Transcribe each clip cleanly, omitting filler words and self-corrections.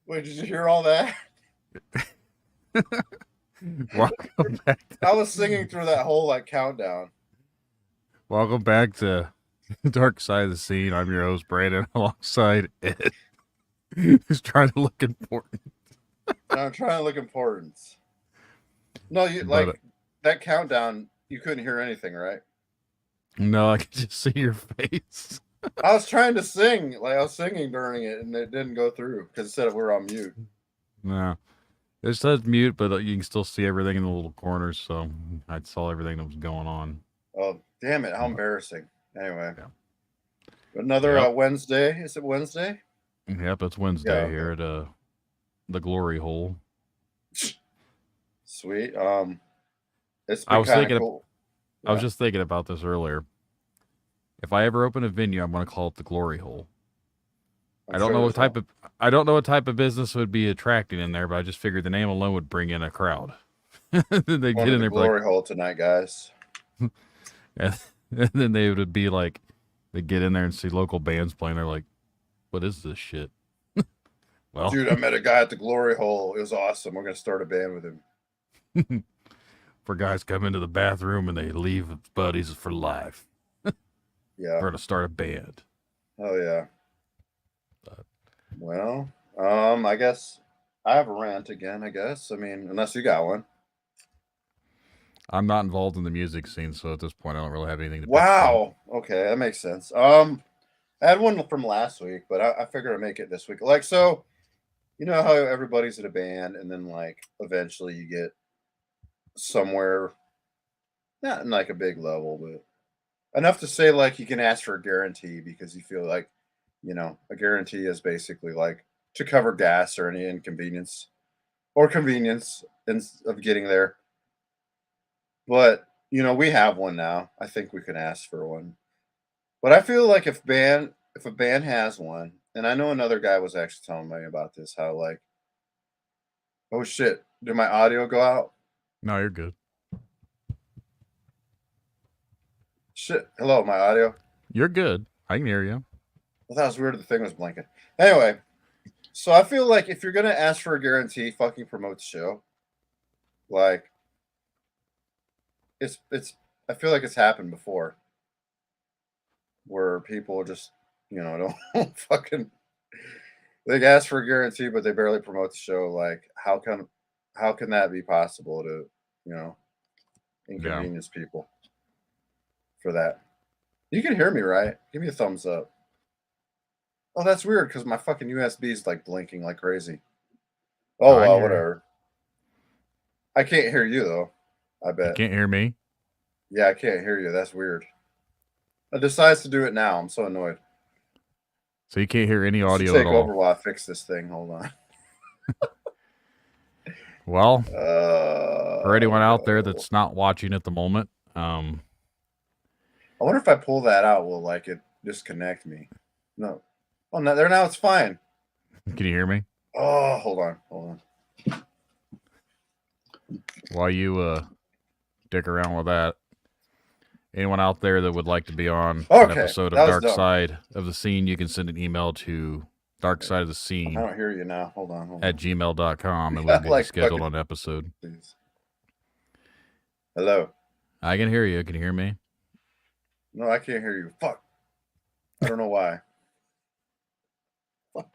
Wait, did you hear all that? Welcome back. I was singing through that whole like countdown. Welcome back to Dark Side of the Scene. I'm your host Brandon, alongside Ed, who's trying to look important. And I'm trying to look important. No, you But like that countdown. You couldn't hear anything, right? no, I can just see your face. I was trying to sing, like I was singing during it, and it didn't go through because it said we were on mute. No, it says mute, but you can still see everything in the little corners. So I saw everything that was going on. Oh, damn it! How But, embarrassing. Anyway, yeah. another Yep. Wednesday. Is it Wednesday? Yep. It's Yeah. Wednesday Okay. here at the Glory Hole. Sweet. It's I been was kind of thinking. cool. I was Yeah. just thinking about this earlier. If I ever open a venue, I'm going to call it the Glory Hole. I'm sure there's one. I don't know what type of business would be attracting in there, but I just figured the name alone would bring in a crowd. Then they'd Going get to in the there like, glory hole tonight, guys. and, and then they would be like, they get in there and see local bands playing. They're like, what is this shit? Well, Dude, I met a guy at the glory hole. It was awesome. We're gonna start a band with him. for guys come into the bathroom and they leave with buddies for life. Yeah. We're gonna start a band. Oh yeah. But Well, I guess I have a rant again. I guess. I mean, unless you got one. I'm not involved in the music scene, so at this point, I don't really have anything to pitch in. Wow. Okay, that makes sense. I had one from last week, but I figured I'd make it this week. Like, so you know how everybody's in a band, and then like eventually you get somewhere, not in like a big level, but enough to say like you can ask for a guarantee because you feel like, a guarantee is basically like to cover gas or any inconvenience or convenience of getting there. But we have one now. I think we can ask for one. But I feel like if a band has one, and I know another guy was actually telling me about this, how like, oh shit, did my audio go out? No, you're good. Shit, hello, my audio. You're good. I can hear you. I thought it was weird the thing was blinking. Anyway, so I feel like if you're gonna ask for a guarantee, fucking promote the show. Like it's I feel like it's happened before where people just don't fucking they ask for a guarantee but they barely promote the show. Like how can that be possible to you know Yeah. inconvenience people for that? You can hear me, right? Give me a thumbs up. Oh, that's weird because my fucking USB is like blinking like crazy. No, Oh I can well, hear you. whatever. I can't hear you though. I You bet. can't hear me? Yeah, I can't hear you. That's weird. I decides to do it now. I'm so annoyed. So you can't hear any You should audio at take over all. while I fix this thing. Hold on. Well, for anyone out there Uh, that's not watching at the moment, um, I wonder if I pull that out, will like it disconnect me? No. Oh, no, there now. It's fine. can you hear me? Oh, hold on. While you dick around with that, anyone out there that would like to be on an Okay, episode of that was Dark dumb. Side of the Scene, you can send an email to I darksideofthescene don't hear you now. Hold at on. gmail.com and we'll Yeah, get you like scheduled fucking. on an episode. Please. Hello. I can hear you. Can you hear me? No, I can't hear you. Fuck. I don't know why. Fuck.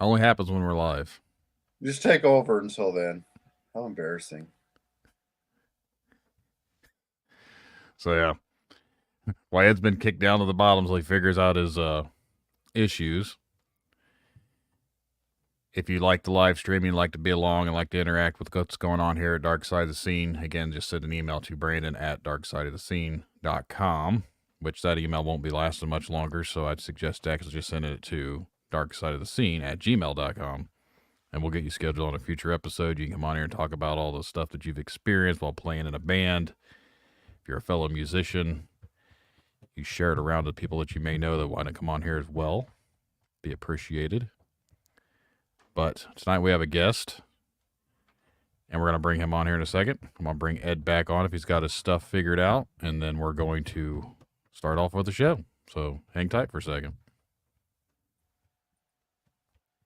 Only happens when we're live. Just take over until then. How embarrassing. So yeah. Wyatt's been kicked down to the bottom so he figures out his issues. If you like the live stream, you'd like to be along and like to interact with what's going on here at Dark Side of the Scene, again, just send an email to Brandon at darksideofthescene.com, which that email won't be lasting much longer, so I'd suggest actually just sending it to darksideofthescene at gmail.com, and we'll get you scheduled on a future episode. You can come on here and talk about all the stuff that you've experienced while playing in a band. If you're a fellow musician, you share it around to people that you may know that want to come on here as well. Be appreciated. But tonight we have a guest, and we're going to bring him on here in a second. I'm going to bring Ed back on if he's got his stuff figured out, and then we're going to start off with the show. So hang tight for a second.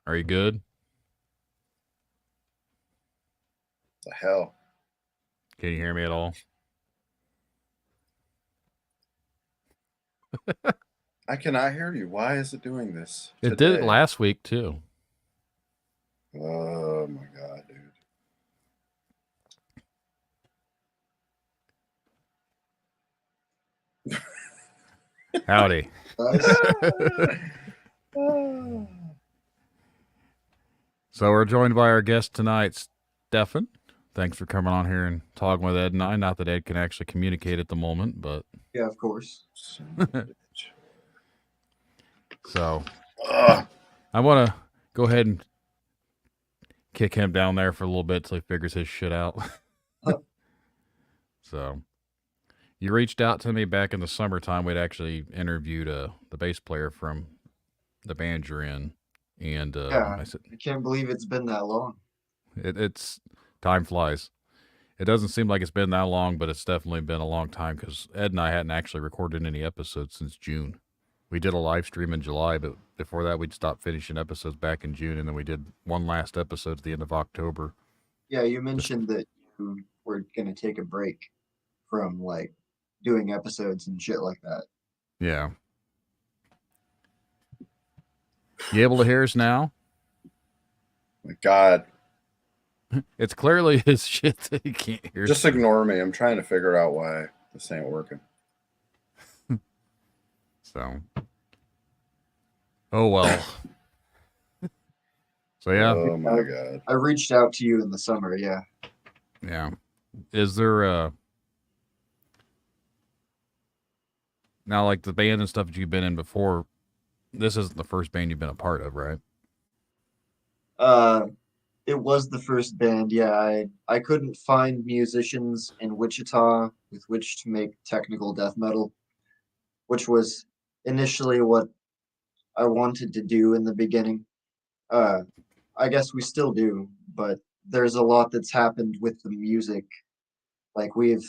Are you good? The hell? Can you hear me at all? I cannot hear you. Why is it doing this It did it today? last week too. Oh my god, dude. Howdy. So we're joined by our guest tonight, Stefan. Thanks for coming on here and talking with Ed and I. Not that Ed can actually communicate at the moment, but yeah, of course. So I want to go ahead and kick him down there for a little bit till he figures his shit out. So you reached out to me back in the summertime. We'd actually interviewed the bass player from the band you're in. And Yeah, I said, I can't believe it's been that long. it's time flies. It doesn't seem like it's been that long, but it's definitely been a long time because Ed and I hadn't actually recorded any episodes since June. We did a live stream in July, but before that, we'd stopped finishing episodes back in June, and then we did one last episode at the end of October. Yeah, you mentioned that you were gonna take a break from like doing episodes and shit like that. Yeah. You able to hear us now? My god. It's clearly his shit that he can't hear. Just ignore me. I'm trying to figure out why this ain't working. So. Oh, well. So, yeah. Oh my god. I reached out to you in the summer, yeah. Yeah. Is there now, like the band and stuff that you've been in before, this isn't the first band you've been a part of, right? It was the first band, yeah. I couldn't find musicians in Wichita with which to make technical death metal, which was initially what I wanted to do in the beginning. I guess we still do, but there's a lot that's happened with the music. Like we've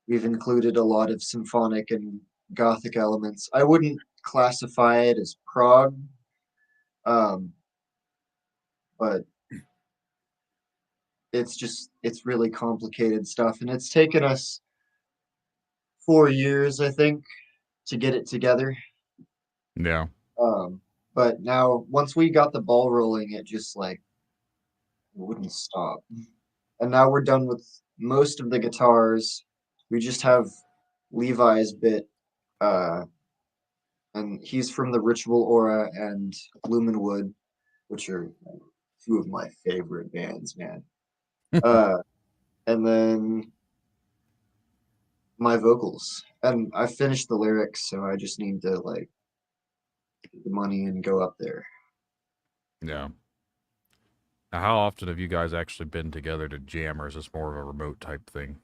included a lot of symphonic and gothic elements. I wouldn't classify it as prog, but it's really complicated stuff, and it's taken us 4 years, I think, to get it together. Yeah. But now once we got the ball rolling, it just like wouldn't stop. And now we're done with most of the guitars. We just have Levi's bit, and he's from the Ritual Aura and Lumenwood, which are two of my favorite bands, man. And then my vocals, and I finished the lyrics, so I just need to like get the money and go up there. Yeah. Now, how often have you guys actually been together to jam, or is this more of a remote type thing?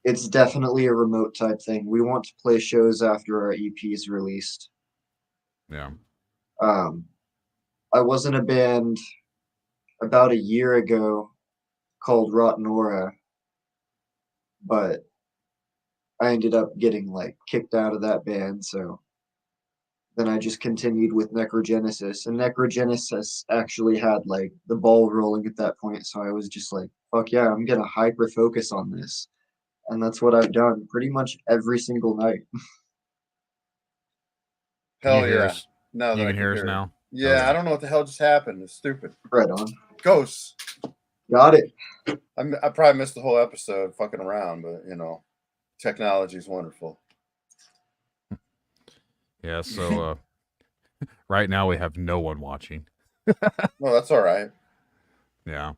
It's definitely a remote type thing. We want to play shows after our EP is released. Yeah. I was in a band about a year ago called Rotten Aura, but I ended up getting like kicked out of that band, so then I just continued with Necrogenesis, and Necrogenesis actually had like the ball rolling at that point, so I was just like, fuck yeah, I'm gonna hyper focus on this. And that's what I've done pretty much every single night. Hell yeah. Now You that I can hear us now? Yeah, Okay. I don't know what the hell just happened. It's stupid. Right on. Ghosts. Got it. I probably missed the whole episode fucking around, but you know, technology is wonderful. Yeah, so right now we have no one watching. Well, that's all right. Yeah.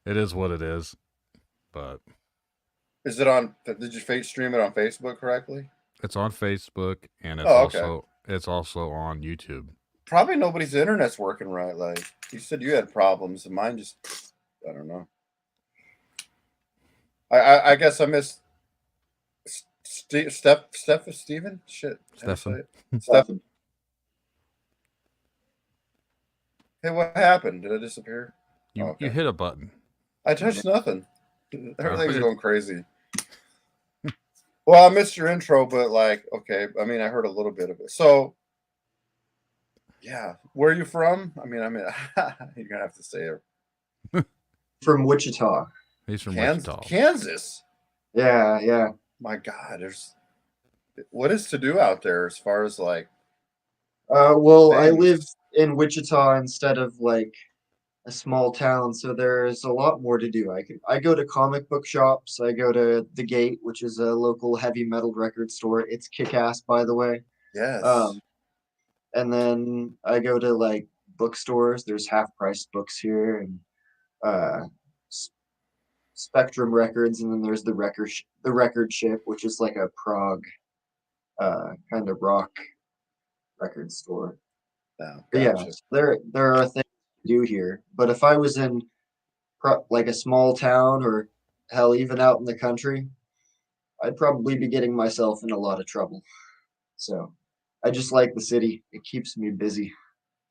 It is what it is. But Is it on? Did you stream it on Facebook correctly? it's on Facebook, and it's okay. also on YouTube. Probably nobody's internet's working right. Like you said, you had problems, and mine just, I don't know. I guess I missed Steven? Shit. Stefan. Stefan. Hey, what happened? Did I disappear? You hit a button. I touched nothing. Everything's going crazy. Well, I missed your intro, but like, okay. I mean, I heard a little bit of it. So, Yeah. Where are you from? I mean, you're gonna have to say it. From Wichita. He's from Kansas. Wichita. Kansas. Yeah. My God, what is to do out there as far as like Well, I live things? in Wichita instead of like a small town, so there's a lot more to do. I go to comic book shops. I go to The Gate, which is a local heavy metal record store. It's kick-ass, by the way. Yes. Um, and then I go to like bookstores. There's half-price books here, and uh, S- Spectrum Records, and then there's the Record Ship, which is like a prog kind of rock record store. No, But yeah, gotcha. there are things to do here. But if I was in like a small town or hell even out in the country, I'd probably be getting myself in a lot of trouble. So I just like the city. It keeps me busy.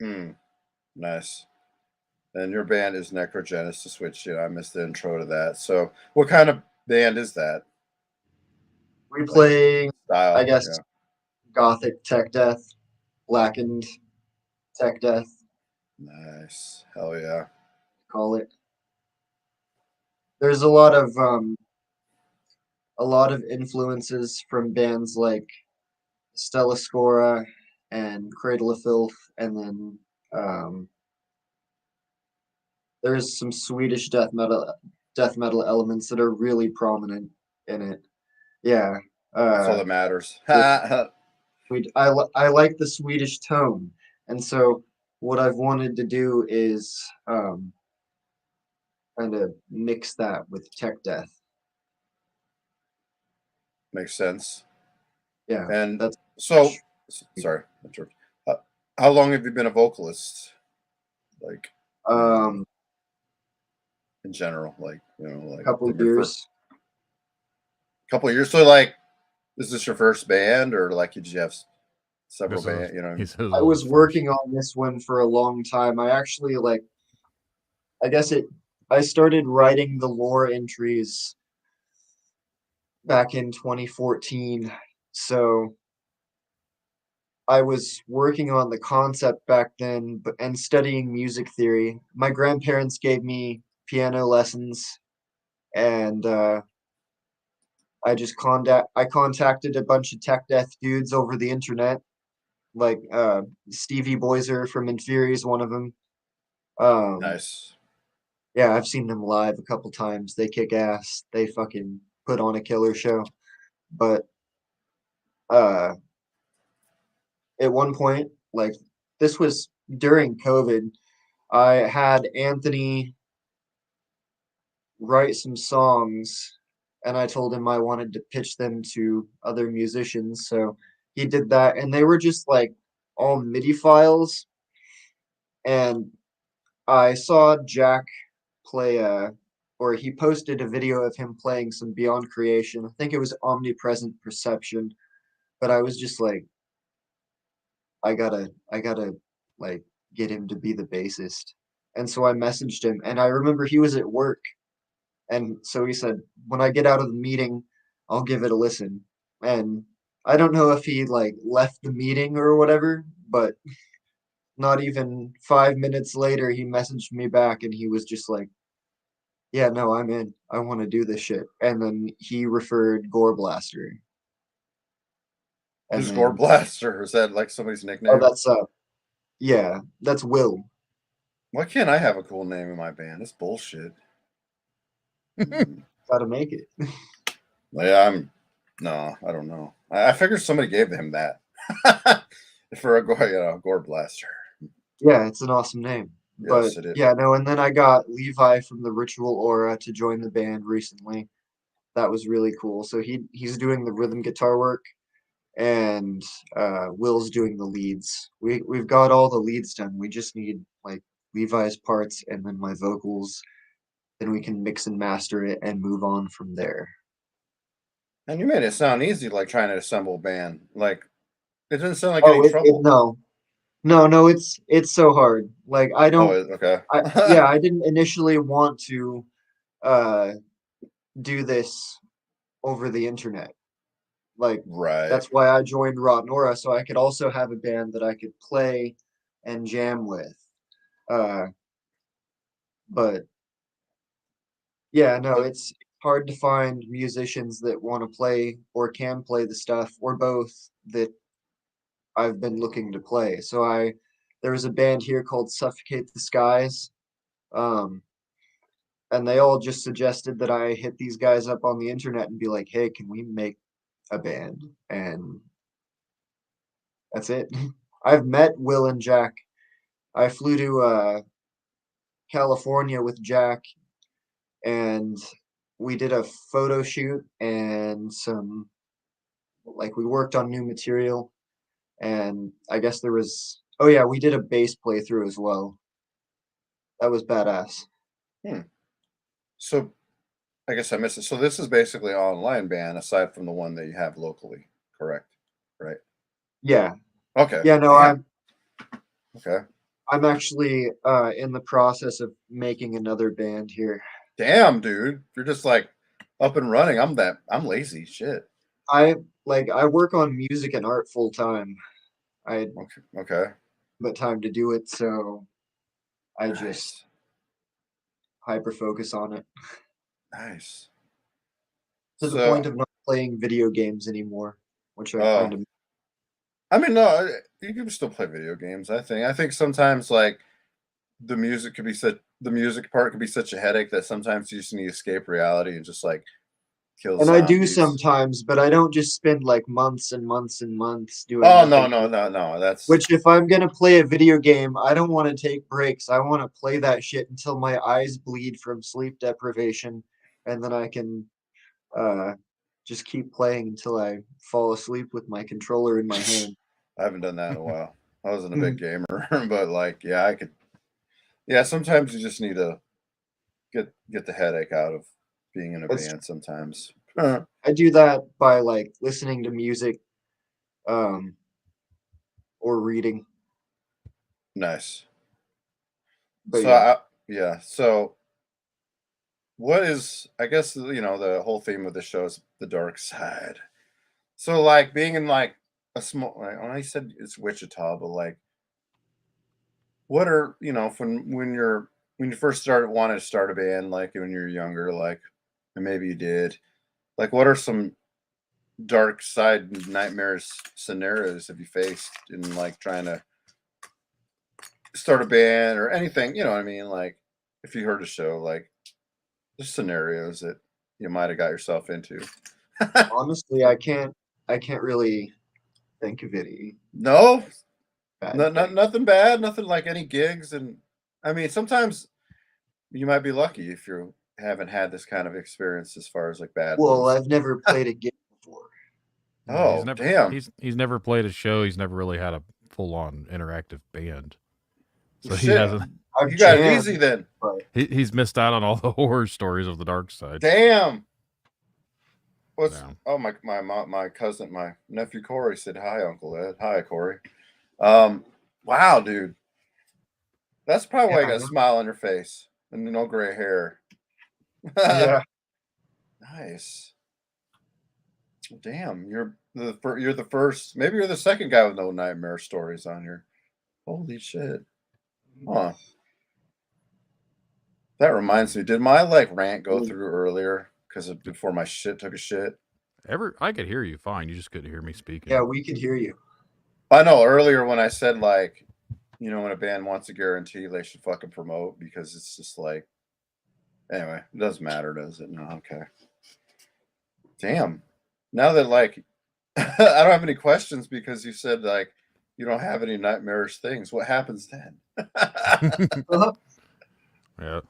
Hmm. Nice. And your band is Necrogenesis, which I missed the intro to that. So, what kind of band is that? We Like play, I style? guess, Yeah. gothic tech death, blackened tech death, Nice. Hell yeah. call it. There's a lot of influences from bands like Stella Scora and Cradle of Filth, and then um, there's some Swedish death metal elements that are really prominent in it. Yeah. That's all Uh, that matters. the I like the Swedish tone, and so what I've wanted to do is kind of mix that with tech death. Makes sense. Yeah, And that's so, sorry, interrupt. Uh, how long have you been a vocalist? Like, um in general, like like couple from your first years. couple of years. So, like, is this your first band, or like, did you have several This is band? he says I this is was his first. working on this one for a long time. I actually like I guess it I started writing the lore entries back in 2014. So I was working on the concept back then, but and studying music theory. My grandparents gave me piano lessons, and I contacted a bunch of tech death dudes over the internet, like Stevie Boyser from Inferi is one of them. Um, Nice. yeah, I've seen them live a couple times. They kick ass. They fucking put on a killer show. But uh, at one point, like this was during COVID, I had Anthony write some songs, and I told him I wanted to pitch them to other musicians. So he did that, and they were just like all MIDI files. And I saw Jack play or he posted a video of him playing some Beyond Creation. I think it was Omnipresent Perception, but I was just like, I gotta like get him to be the bassist. And so I messaged him, and I remember he was at work. And so he said, when I get out of the meeting, I'll give it a listen. And I don't know if he like left the meeting or whatever, but not even 5 minutes later, he messaged me back and he was just like, yeah, no, I'm in. I want to do this shit. And then he referred Gore Blaster. And Who's Gore then, Blaster? Is that like somebody's oh, nickname? that's, yeah, that's Will. Why can't I have a cool name in my band? That's bullshit. Gotta make it. Yeah, no, I don't know. I figured somebody gave him that for a Gore Blaster. Yeah, it's an awesome name. But Yes, it is. yeah, no, and then I got Levi from the Ritual Aura to join the band recently. That was really cool. So he's doing the rhythm guitar work, and Will's doing the leads. We've got all the leads done. We just need like Levi's parts and then my vocals. Then we can mix and master it and move on from there. And you made it sound easy, like trying to assemble a band. Like it doesn't sound like Oh, any it trouble. no, it's so hard. Like Oh, okay. I didn't initially want to uh do this over the internet. Like Right. that's why I joined Rotten Aura, so I could also have a band that I could play and jam with. But yeah, no, it's hard to find musicians that want to play or can play the stuff or both that I've been looking to play. So there was a band here called Suffocate the Skies. Um, and they all just suggested that I hit these guys up on the internet and be like, "Hey, can we make a band?" And that's it. I've met Will and Jack. I flew to California with Jack, and we did a photo shoot and we worked on new material. And I guess there was, oh yeah, we did a bass playthrough as well. That was badass. So I guess I missed it. So this is basically an online band aside from the one that you have locally, correct? Right. Yeah. Okay. Yeah, no, Damn. Okay. I'm actually in the process of making another band here. Damn, dude. You're just like up and running. I'm lazy. Shit. I work on music and art full time. I Okay. but time to do it, so I Nice. just hyper focus on it Nice. to the point of not playing video games anymore, which I kind of. I mean, no, you can still play video games. I think sometimes like the music part could be such a headache that sometimes you just need to escape reality and just like kill And I do zombies. sometimes, but I don't just spend like months and months and months doing. Oh nothing. no. That's Which, if I'm gonna play a video game, I don't want to take breaks. I want to play that shit until my eyes bleed from sleep deprivation, and then I can just keep playing until I fall asleep with my controller in my hand. I haven't done that in a while. I wasn't a big gamer, but like, yeah, I could. Yeah, sometimes you just need to get the headache out of being in a band. Sometimes I do that by like listening to music, or reading. Nice. But So yeah. So what is? I guess the whole theme of the show is the dark side. So like being in like a small. Like, I said it's Wichita, but like, what are when you first wanted to start a band, like when you're younger, like, and maybe you did, like, what are some dark side nightmares scenarios have you faced in like trying to start a band or anything? You know what I mean? Like, if you heard a show, like, just scenarios that you might have got yourself into. honestly, I can't really think of any No, bad things. nothing bad, nothing like any gigs, and I mean sometimes you might be lucky if you haven't had this kind of experience as far as like bad Well, ones. I've never played a gig before. He's Oh, never, damn. He's never played a show. He's never really had a full on interactive band. So he Shit. hasn't. I've You got it jammed, easy then. but He's missed out on all the horror stories of the dark side. Damn. What's Yeah. oh my cousin, my nephew Corey said hi, Uncle Ed. Hi, Corey. Wow, dude. That's probably why you yeah, got a smile on your face and no gray hair. yeah. Nice. Damn, you're the first. Maybe you're the second guy with no nightmare stories on here. Holy shit. Huh. That reminds me. Did my like rant go through earlier? Because before my shit took a shit. I could hear you fine. You just couldn't hear me speaking. Yeah, we could hear you. I know earlier when I said like, when a band wants a guarantee, they should fucking promote because it's just like. Anyway, it doesn't matter, does it? No, okay. Damn. Now that like, I don't have any questions because you said like you don't have any nightmarish things. What happens then? Yeah,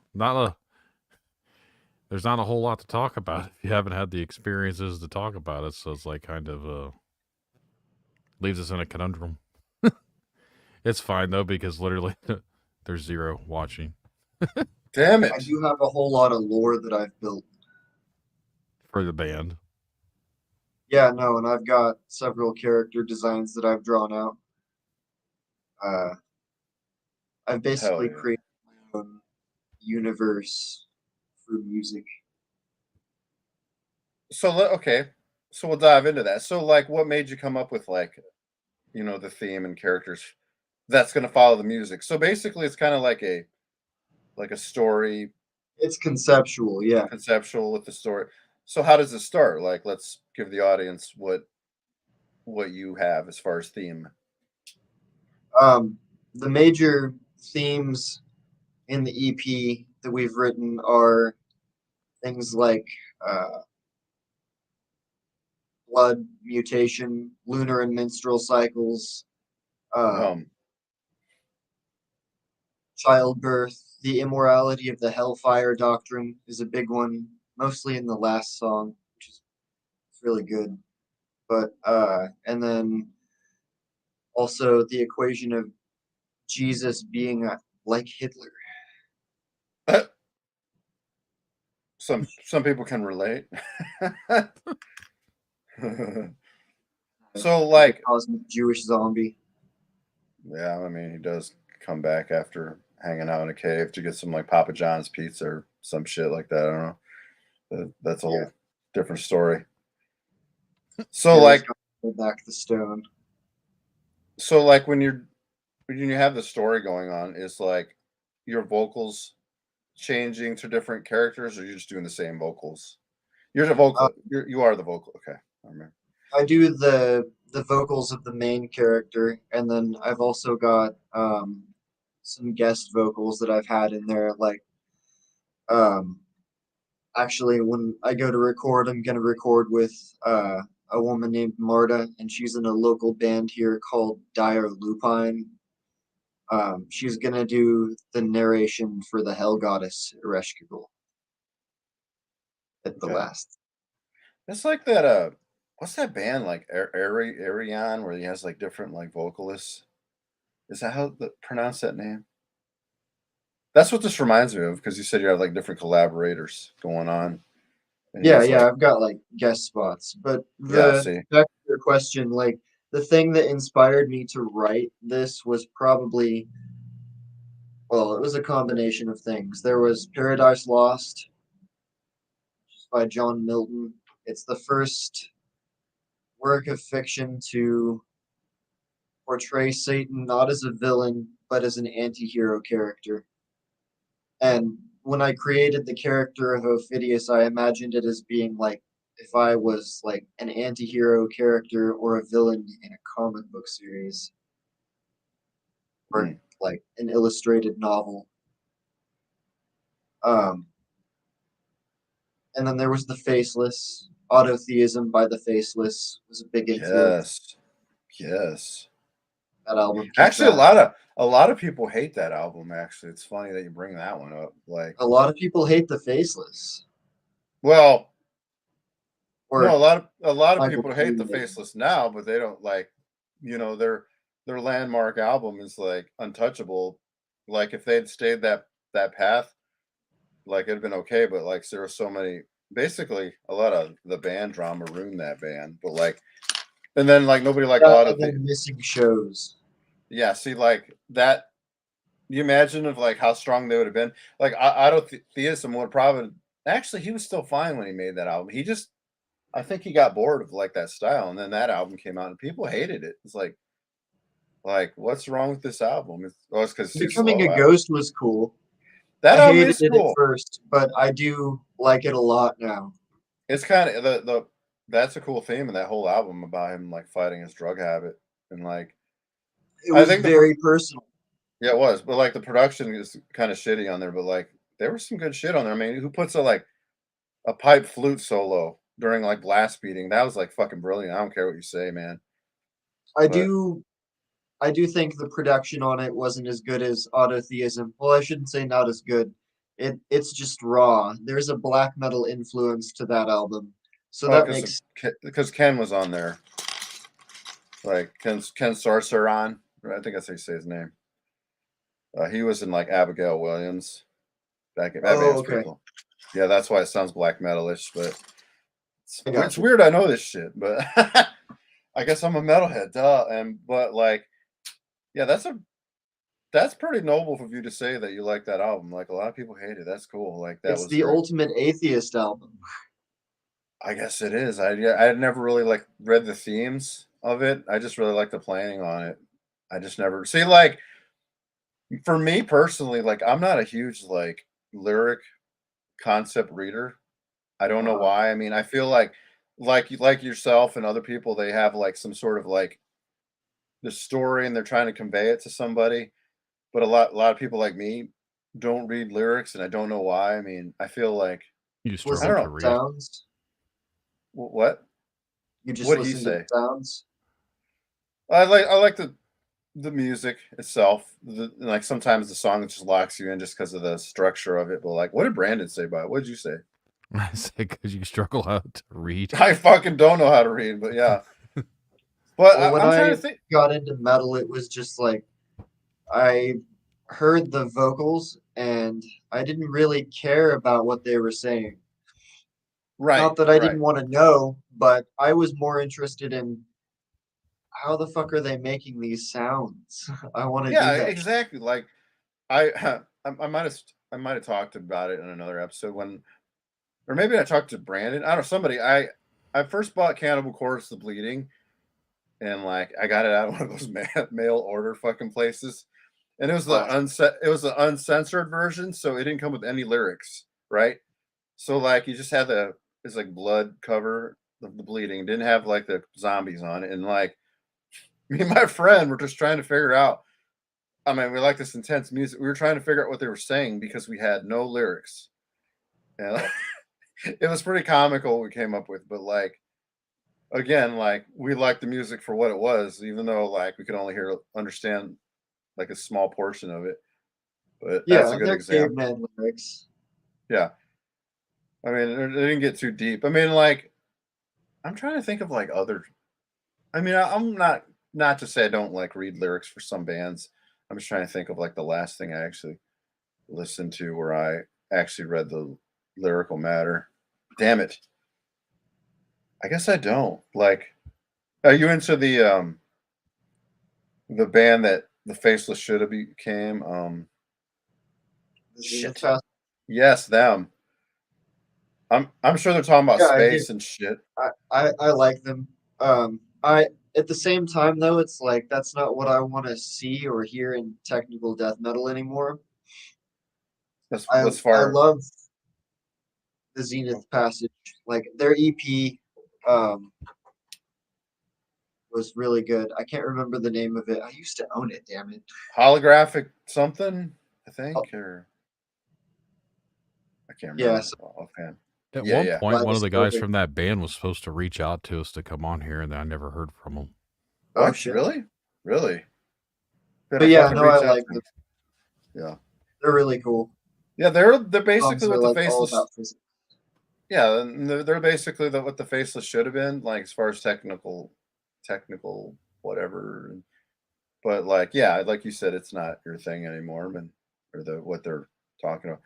there's not a whole lot to talk about if you haven't had the experiences to talk about it. So it's like kind of leaves us in a conundrum. It's fine though because literally there's zero watching. Damn it! I do have a whole lot of lore that I've built for the band. Yeah, no, and I've got several character designs that I've drawn out. I've basically created my own universe for music. So okay, so we'll dive into that. So like, what made you come up with like, the theme and characters that's going to follow the music. So basically, it's kind of like a story, It's conceptual, yeah. conceptual with the story. So how does it start? Like, let's give the audience what you have as far as theme. The major themes in the EP that we've written are things like blood, mutation, lunar and menstrual cycles, Um, childbirth, the immorality of the hellfire doctrine is a big one, mostly in the last song, which is really good. But and then also the equation of Jesus being like Hitler. some people can relate. So like, cosmic Jewish zombie. yeah, I mean, he does come back after hanging out in a cave to get some like Papa John's pizza or some shit like that. I don't know. That's a Yeah. whole different story. So Yeah, like, pull back the stone. so like when you have the story going on, is like your vocals changing to different characters, or you're just doing the same vocals? You're the vocal. You are the vocal. Okay, I remember. I do the vocals of the main character, and then I've also got some guest vocals that I've had in there. Like, actually, when I go to record, I'm gonna record with a woman named Marta, and she's in a local band here called Dire Lupine. She's gonna do the narration for the Hell Goddess Ereshkigal at the Okay. last. It's like that. What's that band like? Arion, where he has like different like vocalists. Is that how to pronounce that name? That's what this reminds me of, because you said you have like different collaborators going on. And Yeah, he's yeah, like, I've got like guest spots. But yeah, the see, back to your question, like the thing that inspired me to write this was probably, well, it was a combination of things. There was Paradise Lost by John Milton. It's the first work of fiction to portray Satan not as a villain, but as an anti-hero character. And when I created the character of Ophidius, I imagined it as being like if I was like an anti-hero character or a villain in a comic book series or mm, like an illustrated novel. Um, and then there was the Faceless. Autotheism by the Faceless was a big influence. yes, yes. That album kicked Actually, ass. a lot of people hate that album. Actually, it's funny that you bring that one up. Like, A lot of people hate the Faceless well, no, or a lot of Michael people hate the Kamen. Faceless now, but they don't like, their landmark album is like untouchable. Like if they'd stayed that path, like it'd been okay. But like there were so many, basically a lot of the band drama ruined that band. But like, and then like nobody liked a That lot and of the, then missing shows. yeah. See, like that. You imagine of like how strong they would have been. Like Autotheism would probably, actually he was still fine when he made that album. He just, I think he got bored of like that style, and then that album came out and people hated it. It's like what's wrong with this album? It's because it's too Becoming slow. a Ghost was cool. That I album hated is it at cool. first, but I do like it a lot now. It's kind of the that's a cool theme in that whole album about him like fighting his drug habit, and like It I was think very personal. yeah, it was, but like the production is kind of shitty on there, but like there was some good shit on there. I mean, who puts a pipe flute solo during like blast beating? That was like fucking brilliant. I don't care what you say, man. I But do I do think the production on it wasn't as good as Autotheism. Well, I shouldn't say not as good. It's just raw. There's a black metal influence to that album. So oh, that makes because Ken was on there, like Ken Sorceron, I think that's how you say his name. He was in like Abigail Williams. That oh, band's pretty okay. cool. Yeah, that's why it sounds black metalish, but I it's got you. weird. I know this shit, but I guess I'm a metalhead, duh. And but like, yeah, that's pretty noble of you to say that you like that album. Like a lot of people hate it. That's cool. Like that It's was the very. ultimate atheist album. I guess it is. I had never really like read the themes of it. I just really like the playing on it. I just never see, like, for me personally, like, I'm not a huge, like, lyric concept reader. I don't know Uh, why. I mean, I feel like yourself and other people, they have, like, some sort of, like, the story and they're trying to convey it to somebody, but a lot of people like me don't read lyrics, and I don't know why. I mean, I feel like You I struggle don't listen to to know. the read. sounds. What? You just What do you listen to the say? sounds. I like the music itself. Like, sometimes the song just locks you in just because of the structure of it, but, like, what did Brandon say about it? What did you say? I say because you struggle out to read. I fucking don't know how to read, but yeah. But Well, when I'm trying I to think. got into metal, it was just like I heard the vocals and I didn't really care about what they were saying. Right, Not that I right. didn't want to know, but I was more interested in how the fuck are they making these sounds? I want to Yeah, do that. exactly. Like, I I might have talked about it in another episode when, or maybe I talked to Brandon. I don't know, somebody. I first bought Cannibal Corpse: The Bleeding, and, like, I got it out of one of those mail order fucking places, and Classic. it was the uncensored version, so it didn't come with any lyrics, right? So, like, you just had it's like blood cover of The Bleeding, didn't have, like, the zombies on it, and, like, me and my friend were just trying to figure out. I mean, we like this intense music. We were trying to figure out what they were saying because we had no lyrics. And it was pretty comical what we came up with, but, like, again, like, we liked the music for what it was, even though, like, we could only understand, like, a small portion of it. But that's a Yeah, good they're example. caveman lyrics. Yeah. I mean, they didn't get too deep. I mean, like, I'm trying to think of, like, other. I mean, I'm not to say I don't, like, read lyrics for some bands. I'm just trying to think of, like, the last thing I actually listened to where I actually read the lyrical matter. Damn it. I guess I don't. Like, are you into the band that the Faceless should have became? The Zenith Shit. Pass. Yes, them. I'm sure they're talking about Yeah, I do. space and shit. I like them. I at the same time though, it's like that's not what I want to see or hear in technical death metal anymore. As I far. love the Zenith Passage. Like their EP um was really good. I can't remember the name of it. I used to own it, damn it. Holographic something, I Oh, think, or I can't yeah, remember so offhand. At Yeah, one yeah. point, by one the of the guys Silver. from that band was supposed to reach out to us to come on here, and I never heard from him. Oh What? shit. Really? Really? Better But yeah, fucking no, I reach out like to me. them. Yeah. They're really cool. Yeah, they're Songs basically are what the like all Faceless. about physics. Yeah, and they're basically what the Faceless should have been, like, as far as technical whatever. But, like, yeah, like you said, it's not your thing anymore, but or what they're talking about.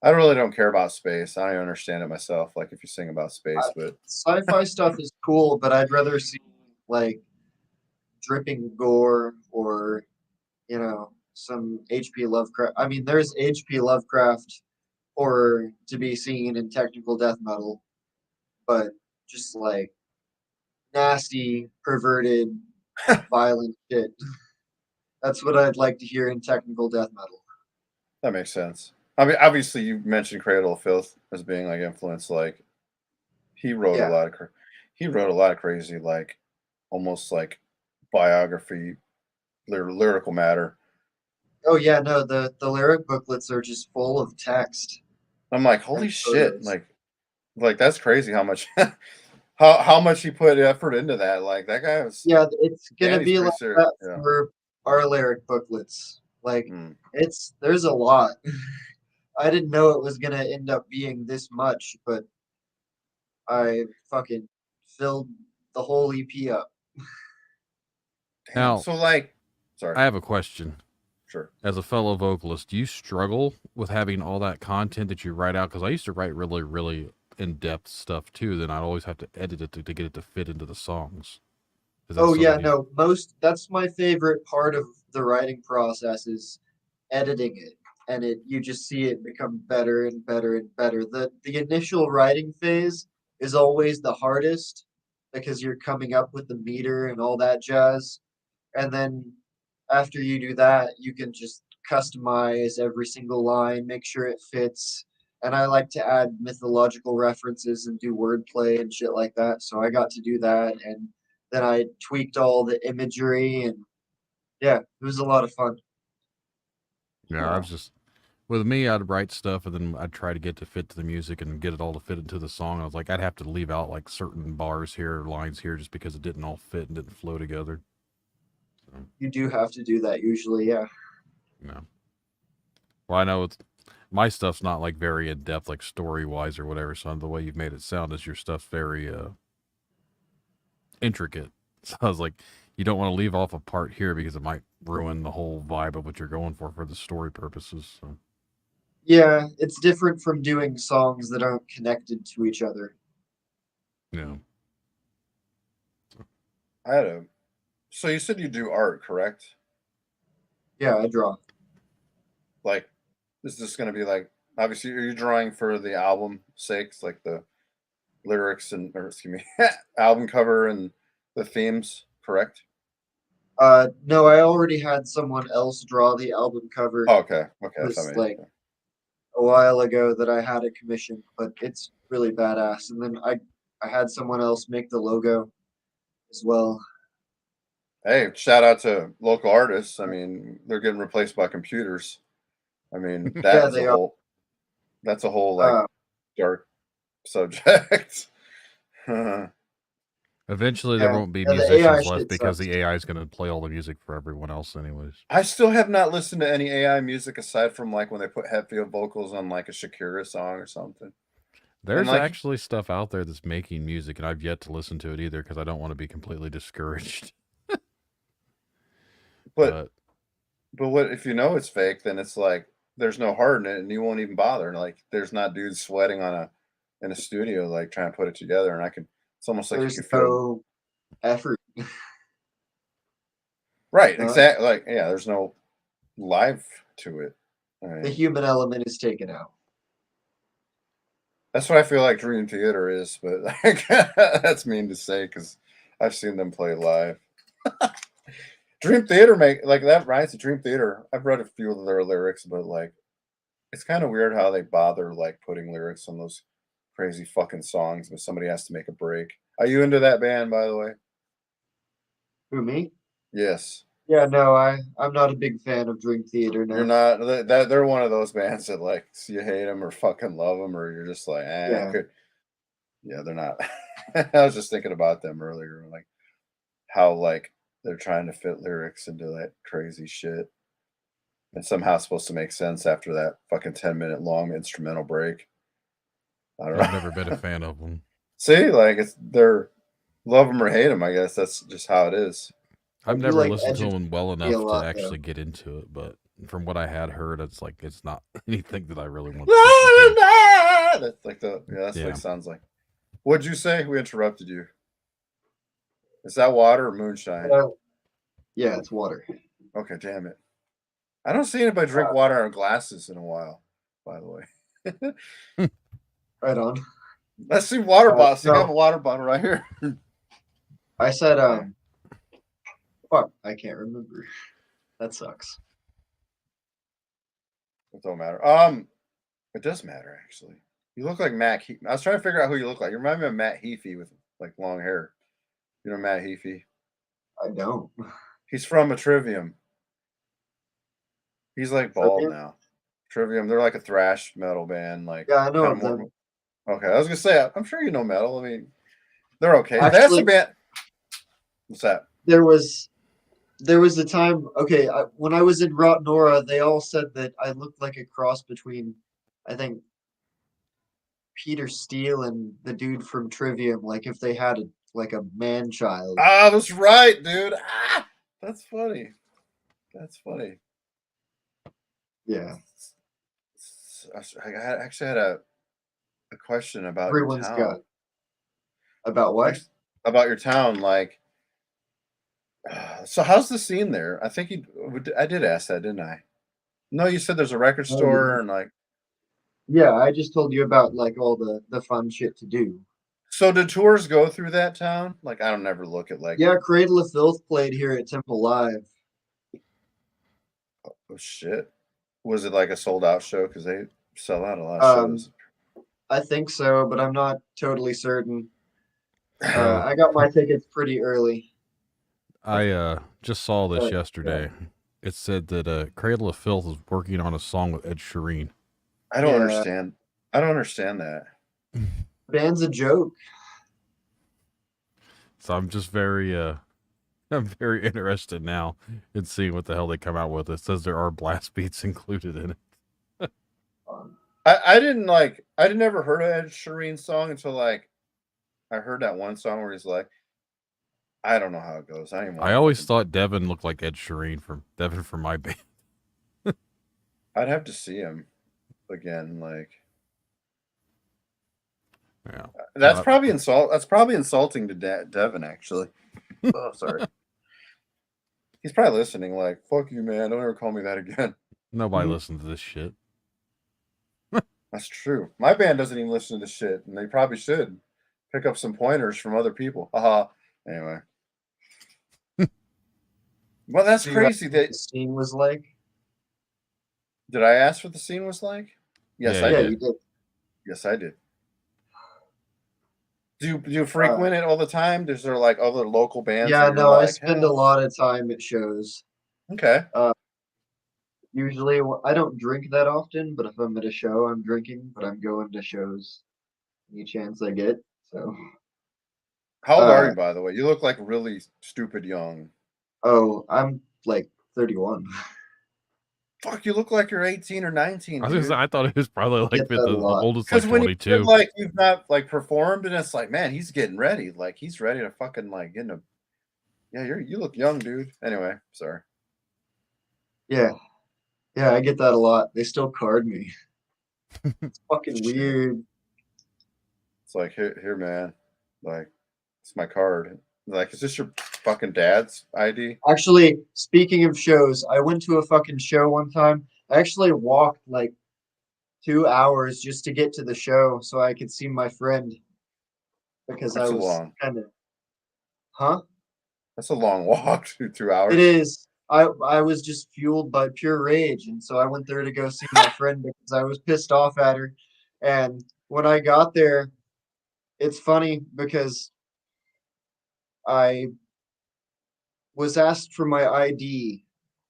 I really don't care about space. I don't understand it myself. Like, if you sing about space, but Sci-fi stuff is cool, but I'd rather see like dripping gore or some HP Lovecraft. I mean, there's HP Lovecraft horror to be seen in technical death metal, but just like nasty, perverted, violent shit. That's what I'd like to hear in technical death metal. that makes sense. I mean, obviously, you mentioned Cradle of Filth as being, like, influence. Like, he wrote a Yeah. lot of he wrote a lot of crazy, like, almost like biography lyrical matter. Oh yeah, no, the lyric booklets are just full of text I'm like, and holy shit! photos. Like, that's crazy how much how much he put effort into that. Like, that guy was. Yeah, it's And gonna he's be pretty like serious. that Yeah. for our lyric booklets. Like Mm. there's a lot. I didn't know it was gonna end up being this much, but I fucking filled the whole EP up. Damn. Now, So, like, sorry. I have a question. Sure. As a fellow vocalist, do you struggle with having all that content that you write out? Because I used to write really, really in-depth stuff too. Then I'd always have to edit it to get it to fit into the songs. Is that Oh yeah, something you? no, that's my favorite part of the writing process is editing it. And you just see it become better and better and better. The initial writing phase is always the hardest because you're coming up with the meter and all that jazz. And then after you do that, you can just customize every single line, make sure it fits. And I like to add mythological references and do wordplay and shit like that. So I got to do that, and then I tweaked all the imagery, and yeah, it was a lot of fun. Yeah, I was just with me. I'd write stuff and then I'd try to get to fit to the music and get it all to fit into the song. I was like, I'd have to leave out like certain bars here, lines here, just because it didn't all fit and didn't flow together. So, You do have to do that usually, yeah. no. Well, I know it's my stuff's not like very in depth, like story wise or whatever. So the way you've made it sound is your stuff's very intricate. So I was like, you don't want to leave off a part here because it might ruin the whole vibe of what you're going for the story purposes. So. Yeah, it's different from doing songs that aren't connected to each other. Yeah. I had a. So you said you do art, correct? Yeah, I draw. Like, is this going to be like? Obviously, are you drawing for the album sakes, like the lyrics and, or excuse me, album cover and the themes, correct? No, I already had someone else draw the album cover. Oh, okay, okay, It that's was how like a while ago that I had a commission, but it's really badass. And then I had someone else make the logo as well. Hey, shout out to local artists. I mean, they're getting replaced by computers. I mean, that Yeah, is a they are. whole. That's a whole like Uh, dark subject. Eventually, there yeah, won't be yeah, the AI musicians left shit because sucks. the AI is going to play all the music for everyone else, anyways. I still have not listened to any AI music aside from like when they put Hetfield vocals on like a Shakira song or something. And There's like, actually stuff out there that's making music, and I've yet to listen to it either because I don't want to be completely discouraged. but what if you know it's fake? Then it's like there's no heart in it, and you won't even bother. Like, there's not dudes sweating on a in a studio like trying to put it together, and I can. It's almost like you There's can feel. no effort. Right, Uh, exactly. Like, yeah, there's no life to it. I the mean, human element is taken out. that's what I feel like Dream Theater is, but like, that's mean to say because I've seen them play live. Dream Theater make like that writes a Dream Theater. I've read a few of their lyrics, but like it's kind of weird how they bother like putting lyrics on those crazy fucking songs, but somebody has to make a break. Are you into that band, by the way? Who, me? Yes. Yeah, no, I'm not a big fan of Dream Theater You're now. not that they're one of those bands that like you hate them or fucking love them or you're just like, eh, I Yeah, could. Yeah, they're not. I was just thinking about them earlier, like how like they're trying to fit lyrics into that crazy shit, and somehow it's supposed to make sense after that fucking 10-minute long instrumental break. I don't I've never been a know. fan of them. See, like it's they're love them or hate them. I guess that's just how it is. I I've do never like listened to them well Edge a enough to lot though. actually get into it, but from what I had heard, it's like it's not anything that I really want to listen to. That's like the that's what Yeah. it sounds like. What'd you say? We interrupted you. Is that water or moonshine? Yeah, it's water. Okay, damn it. I don't see anybody drink water out of glasses in a while, by the way. Right on. Let's see water bottles. You No, have a water bottle right here. I said Okay. fuck, I can't remember. That sucks. It don't matter. It does matter actually. You look like Matt. I was trying to figure out who you look like. You remind me of Matt Heafy with like long hair. You know Matt Heafy? I don't. He's from a Trivium. He's like bald Tribute? now. Trivium. They're like a thrash metal band. Like Yeah, I know kind of of more. them. Okay, I was gonna say I'm sure you know metal. I mean, they're okay. That's a Actually, band. What's that? there was a time. Okay, when I was in Rotnora, they all said that I looked like a cross between, I think, Peter Steele and the dude from Trivium. Like if they had like a man child. Ah, that's right, dude. Ah, that's funny. That's funny. Yeah, Actually had a question about your everyone's got town. about what? About your town, like, so how's the scene there? I think I did ask that, didn't I? No, you said there's a record Oh, you store did? and like, Yeah, I just told you about like all the fun shit to do. so do tours go through that town? Like, I don't never look at like, Yeah, Cradle of Filth played here at Temple Live. Oh shit! Was it like a sold out show? Because they sell out a lot of Um, shows. I think so, but I'm not totally certain. So I got my tickets pretty early. I just saw this But yeah, yesterday. It said that Cradle of Filth is working on a song with Ed Sheeran. I don't yeah, understand. I don't understand that. band's a joke. So I'm just very I'm very interested now in seeing what the hell they come out with. It says there are blast beats included in it. I didn't like. I never heard of Ed Sheeran's song until like I heard that one song where he's like, I don't know how it goes. I didn't want I to always fucking. thought Devin looked like Ed Sheeran from Devin from my band. I'd have to see him again. Like Yeah. that's probably insult. That's probably insulting to Devin. Actually. Oh, sorry. He's probably listening. Like, fuck you, man. Don't ever call me that again. Nobody listens to this shit. That's true. My band doesn't even listen to this shit, and they probably should pick up some pointers from other people. Haha. Anyway. Well, that's So you asked crazy. what That the scene was like? did I ask what the scene was like? Yes, Yeah, I you Yeah, did. you did. Yes, I did. Do you frequent it all the time? Is there like other local bands Yeah, that you're no, I like, spend a lot of time at shows. okay, Usually, I don't drink that often, but if I'm at a show, I'm drinking. But I'm going to shows any chance I get. So, how old are uh, you, by the way? You look like really stupid young. oh, I'm like 31. Fuck, you look like you're 18 or 19, I was gonna say, dude. I thought it was probably I like get that a the lot. oldest, like Because when you said 22. like you've not like performed, and it's like, man, he's getting ready. Like he's ready to fucking like get in a. Yeah, you look young, dude. Anyway, sorry. Yeah, yeah, I get that a lot. They still card me. It's fucking Shit. weird. It's like here, man. Like it's my card. Like, is this your fucking dad's ID? Actually, speaking of shows, I went to a fucking show one time. I actually walked like 2 hours just to get to the show so I could see my friend because I That's a was long. kind of, huh? That's a long walk. 2 It hours. is. I was just fueled by pure rage, and so I went there to go see my friend because I was pissed off at her. And when I got there, it's funny because I was asked for my ID,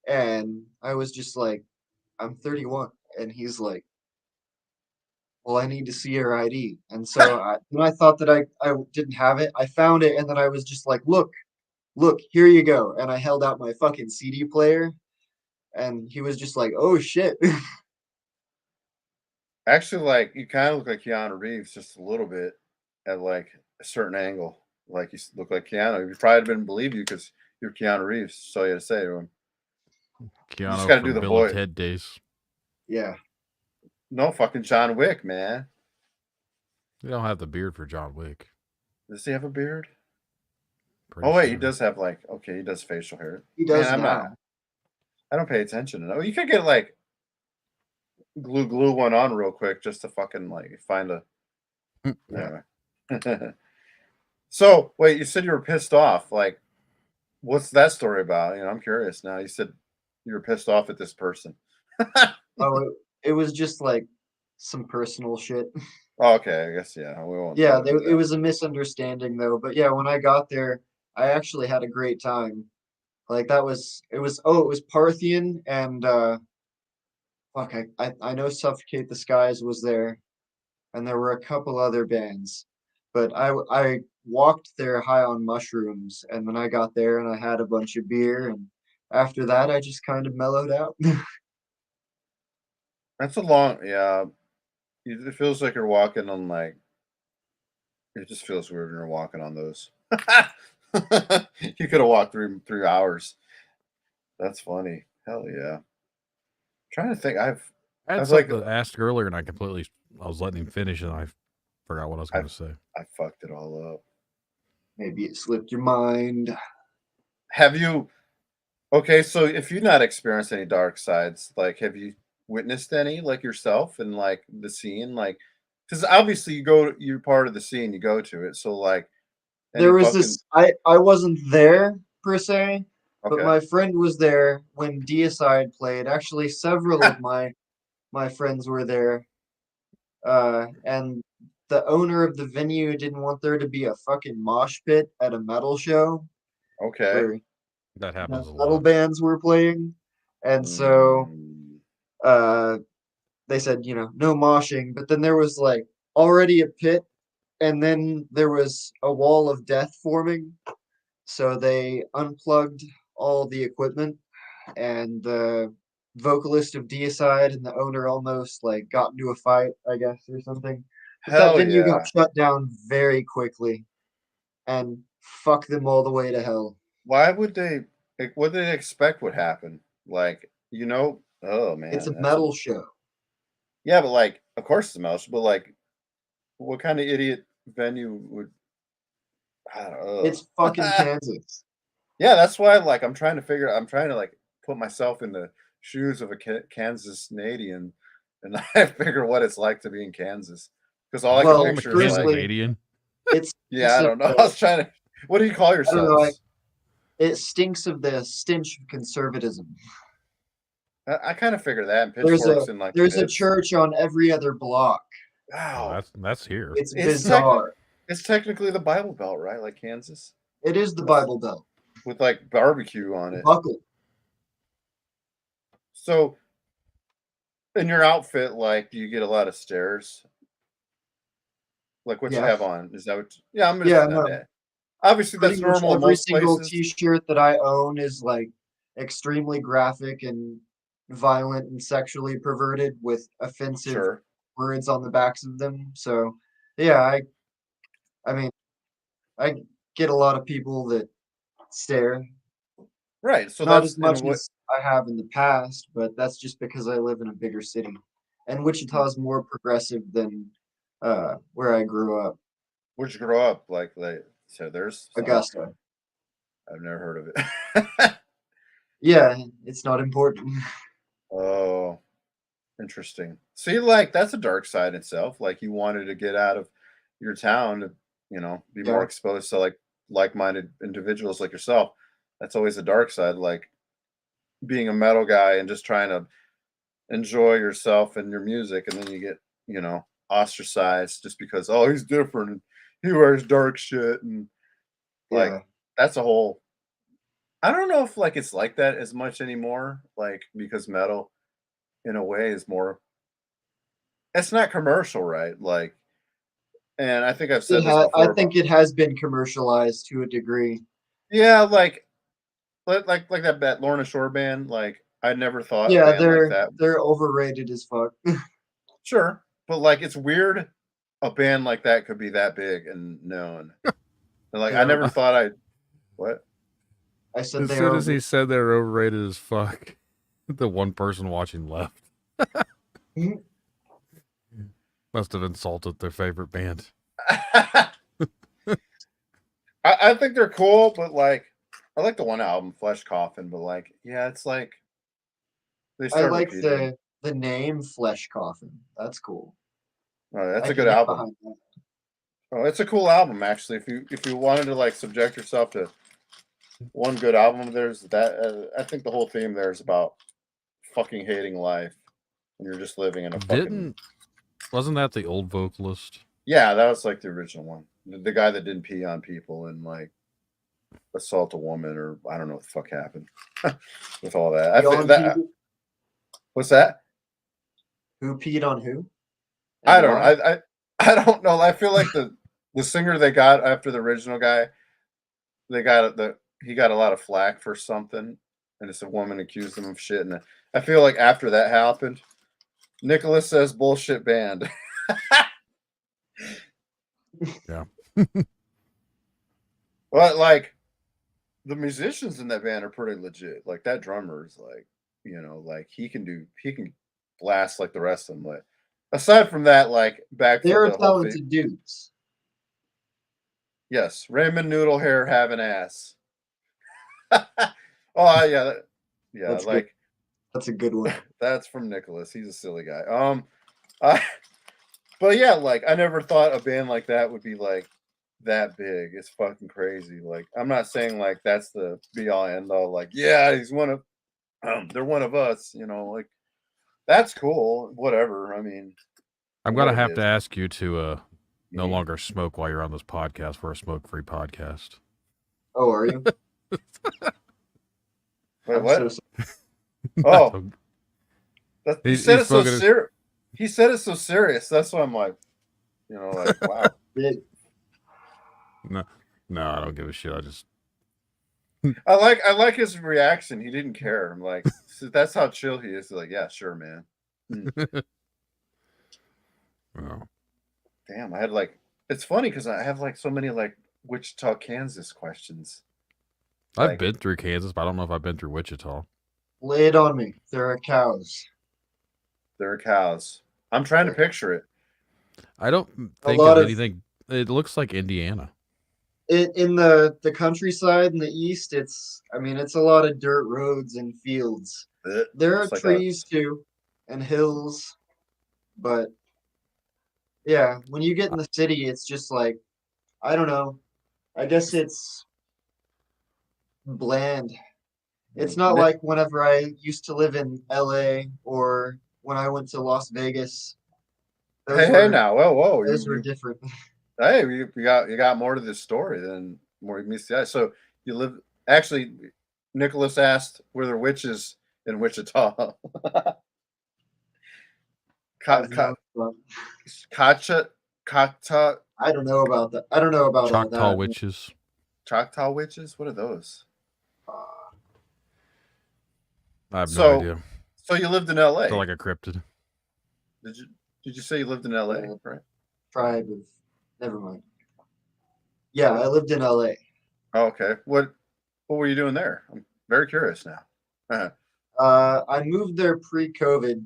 and I was just like, I'm 31. And he's like, well, I need to see your ID. And so when I thought that I didn't have it, I found it, and then I was just like, look, here you go. And I held out my fucking CD player, and he was just like, oh shit. Actually, like you kind of look like Keanu Reeves just a little bit at like a certain angle. Like you look like Keanu. You probably didn't believe you because you're Keanu Reeves. So you had to say to him. You just Keanu got to do from the Bill and voice. Ted days. Yeah. No fucking John Wick, man. You don't have the beard for John Wick. Does he have a beard? Pretty Oh wait, sure. he does have like okay, he does facial hair. He Man, does I'm not. now. I don't pay attention to that. You could get like glue one on real quick just to fucking like find a. Yeah. Anyway. So wait, you said you were pissed off. Like, what's that story about? You know, I'm curious now. You said you were pissed off at this person. Oh, it was just like some personal shit. Oh, okay, I guess yeah. We won't. Yeah, Do it that. was a misunderstanding though. But yeah, when I got there, I actually had a great time. Like it was Parthian and fuck, I know Suffocate the Skies was there, and there were a couple other bands. But I walked there high on mushrooms, and then I got there and I had a bunch of beer, and after that I just kind of mellowed out. That's a long. Yeah, it feels like you're walking on like. It just feels weird when you're walking on those. You could have walked 3 hours. That's funny. Hell yeah. Trying to think. I had I've like something to ask earlier, and I was letting him finish, and I forgot what I was going to say. I fucked it all up. Maybe it slipped your mind. Have you? Okay, so if you've not experienced any dark sides, like, have you witnessed any, like yourself, and like the scene, like, because obviously you're part of the scene, you go to it, so like any There was fucking this I wasn't there per se, But Okay. my friend was there when Deicide played. Actually, several of my friends were there. And the owner of the venue didn't want there to be a fucking mosh pit at a metal show Okay. where That happens a metal lot. bands were playing. And so Mm, uh they said, no moshing, but then there was like already a pit and then there was a wall of death forming. So they unplugged all the equipment and the vocalist of Deicide and the owner almost like got into a fight, I guess, or something. But that hell venue got yeah. shut down very quickly and fuck them all the way to hell. Why would they? What did they expect would happen? Like, oh It's man, a that's a metal show. yeah, but like, of course it's a mouse, but like, what kind of idiot venue would? I don't know. It's fucking Kansas. Yeah, that's why. Like, I'm trying to like put myself in the shoes of a Kansas Canadian, and I figure what it's like to be in Kansas because all I can Well, I'm a picture is Kansas like, firstly, Canadian. it yeah, stinks I of don't know. I was trying to. What do you call I don't know, yourselves? it stinks of the stench of conservatism. I kind of figure that, and There's a pitchforks in like the there's a pits. church on every other block. Oh, Wow, that's here. It's it's technically bizarre. it's technically the Bible Belt, right? Like Kansas It is the with Bible Belt. with like barbecue on it. Buckle. So in your outfit, like, do you get a lot of stares? Like what you Yeah. have on? Is that what? Yeah, I'm Yeah, just no. obviously Pretty that's much normal in every most single places. t-shirt that I own is like extremely graphic and violent and sexually perverted with offensive Sure, words on the backs of them. So yeah, I mean I get a lot of people that stare. right. So Not that's as in much what? as I have in the past, but that's just because I live in a bigger city. And Wichita is more progressive than where I grew up, Where'd you grow up? Like, so there's some Augusta. I've never heard of it. Yeah, it's not important. Oh, interesting. See, like that's a dark side itself. Like you wanted to get out of your town to, be more Yeah. exposed to like-minded individuals like yourself. That's always the dark side. Like being a metal guy and just trying to enjoy yourself and your music, and then you get, ostracized just because he's different and he wears dark shit and like Yeah. that's a whole. I don't know if like it's like that as much anymore. Like because metal in a way is more. It's not commercial, right? Like, and I think I've said this I before about, think it has been commercialized to a degree. yeah, like that Lorna Shore band. Like, I never thought a Yeah, band like that. they're overrated as fuck. Sure, but like, it's weird a band like that could be that big and known. And like, I They're never thought I'd what? I said As they soon are as he said they were overrated as fuck, the one person watching left Mhm. must have insulted their favorite band. I think they're cool, but like, I like the one album, Flesh Coffin, but like, yeah, it's like they I start like repeating. the name Flesh Coffin. That's cool. Oh, that's I a can good get album. behind that. Oh, it's a cool album actually. If you wanted to like subject yourself to one good album, there's that. I think the whole theme there is about fucking hating life, and you're just living in a fucking. Wasn't that the old vocalist? Yeah, that was like the original one. The guy that didn't pee on people and like assault a woman, or I don't know what the fuck happened with all that. I think Beyond that. people What's that? who peed on who I and don't. why. I don't know. I feel like the singer they got after the original guy, they got he got a lot of flack for something, and it's a woman accused him of shit. And I feel like after that happened, Nicholas says bullshit band. Yeah. But like the musicians in that band are pretty legit. Like that drummer is like, like he can blast like the rest of them. But aside from that, like back to They're the whole thing. talented dudes. Yes, Raymond Noodle hair have an ass. Oh yeah, yeah. That's good. Like That's a good one. that's from Nicholas. He's a silly guy. I, but yeah, like I never thought a band like that would be like that big. It's fucking crazy. Like, I'm not saying like that's the be all end all. Like, yeah, he's one of they're one of us. You know, like that's cool. Whatever. I mean, I'm what gonna it have to is. ask you to no Mhm. longer smoke while you're on this podcast. We're a smoke-free podcast. Oh, are you? Wait, I'm so what? sorry. Oh, that, you said He's it so smoking. serious. He said it so serious. That's why I'm like, you know, like wow. No, no, I don't give a shit. I just I like his reaction. He didn't care. I'm like, so that's how chill he is. He's like, yeah, sure, man. oh. Damn, I had like it's funny because I have like so many like Wichita, Kansas questions. I've Like been through Kansas, but I don't know if I've been through Wichita. Lay it on me. There are cows. there are cows. I'm trying to picture it. I don't A think lot of of anything. It looks like Indiana. in the countryside in the east. It's a lot of dirt roads and fields. There are It's like a trees too, and hills, but yeah, when you get in the city, it's just like I don't know. I guess it's bland. It's not Nick. like whenever I used to live in LA or when I went to Las Vegas. Hey, Those hey, were now, whoa, those were you, different. hey, you got more to this story than more meets the eye. So you live actually. Nicholas asked, "Were there witches in Wichita?" I've Ka, known about, Kacha, Kata, I don't know about that. I don't know about all Choctaw that. witches. Choctaw witches. What are those? Uh, I have no So, idea. so you lived in L.A. Feel like a cryptid. Did you? Did you say you lived in L.A.? Right. tribe of never mind. Yeah, I lived in LA. Oh, okay. What were you doing there? I'm very curious now. I moved there pre-COVID,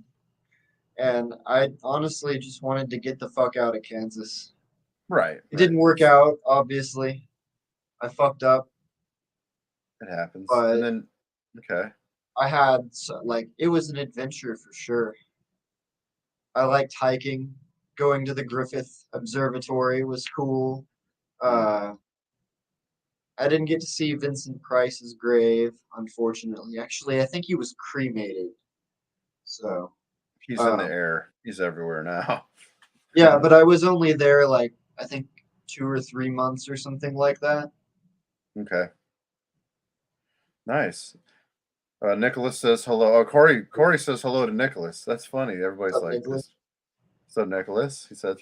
and I honestly just wanted to get the fuck out of Kansas. Right. It didn't work out, obviously. I fucked up, It happens. And but then, okay. I had it was an adventure for sure. I liked hiking. Going to the Griffith Observatory was cool. Uh, I didn't get to see Vincent Price's grave, unfortunately. Actually, I think he was cremated. So, He's in the um, air. He's everywhere now. yeah, but I was only there I think 2 or 3 months or something like that. Okay. Nice. Nicholas says hello. Oh, Corey says hello to Nicholas. That's funny. Everybody's Up like Nicholas. this. So Nicholas, he said.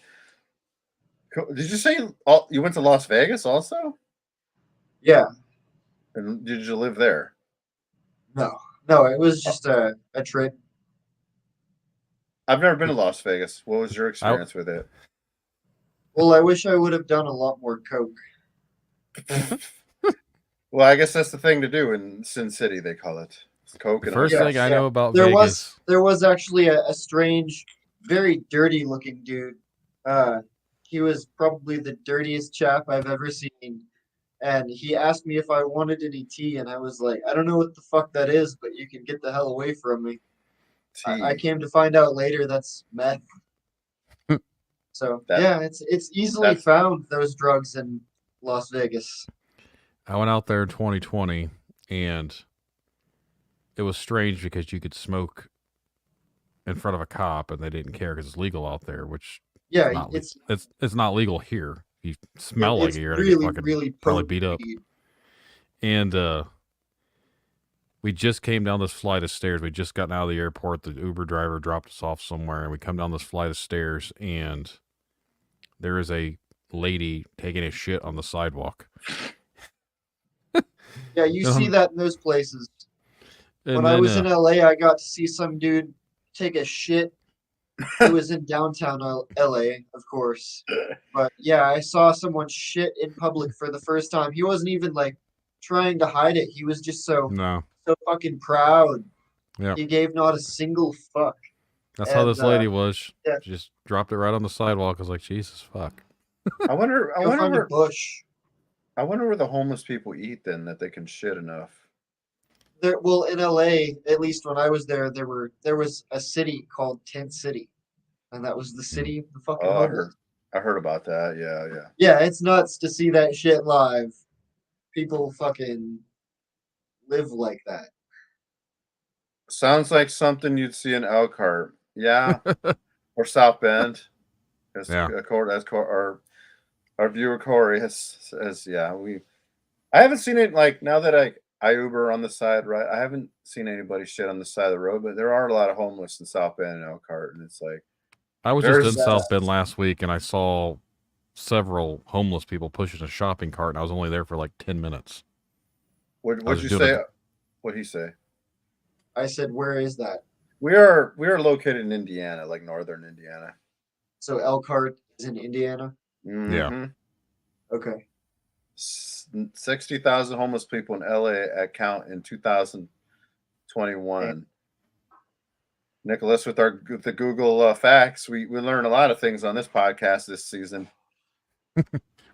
Did you say you went to Las Vegas also? Yeah, And did you live there? no, it was just a trip. I've never been to Las Vegas. What was your I experience with it? Well, I wish I would have done a lot more coke. Well, I guess that's the thing to do in Sin City. They call it it's the coke and first other Yeah, thing I drugs. yeah. know about There Vegas. was actually a strange, very dirty looking dude. He was probably the dirtiest chap I've ever seen. And he asked me if I wanted any tea, and I was like, I don't know what the fuck that is, but you can get the hell away from me. I Tea. came to find out later that's meth. So That yeah, it's easily that's found those drugs in Las Vegas. I went out there in 2020, and it was strange because you could smoke in front of a cop, and they didn't care because it's legal out there, which Yeah, is not it's it's not legal here. If you smell like it's it, you're gonna get really fucking really probably potent beat up. weed. And we just came down this flight of stairs. We just gotten out of the airport. The Uber driver dropped us off somewhere, and we come down this flight of stairs, and there is a lady taking a shit on the sidewalk. Yeah, you see that in those places. And When then, I was in LA, I got to see some dude take a shit. It was in downtown LA, of course. But yeah, I saw someone shit in public for the first time. He wasn't even trying to hide it. He was just so no, fucking proud. yeah, He gave not a single fuck. that's how And this lady was. yeah. She just dropped it right on the sidewalk. I was like, Jesus fuck. I wonder Go find a bush. I wonder where the homeless people eat then that they can shit enough. Well, in LA, at least when I was there, there was a city called Tent City, and that was the city of the fucking Oh, homeless. I heard about that. Yeah. Yeah, it's nuts to see that shit live. People fucking live like that. Sounds like something you'd see in Elkhart. Yeah, or South Bend. As Yeah. our viewer Corey has yeah, I haven't seen it like now that I Uber on the side, right? I haven't seen anybody shit on the side of the road, but there are a lot of homeless in South Bend and Elkhart, and it's like I was very just in There's South Bend last week, and I saw several homeless people pushing a shopping cart, and I was only there for like 10 minutes. What'd you say? What'd he say? I said, where is that? We are located in Indiana, like northern Indiana. So Elkhart is in Indiana? Yeah. Mm-hmm. Okay. 60,000 homeless people in LA at count in 2021. Nicholas, with the Google facts, we learn a lot of things on this podcast this season.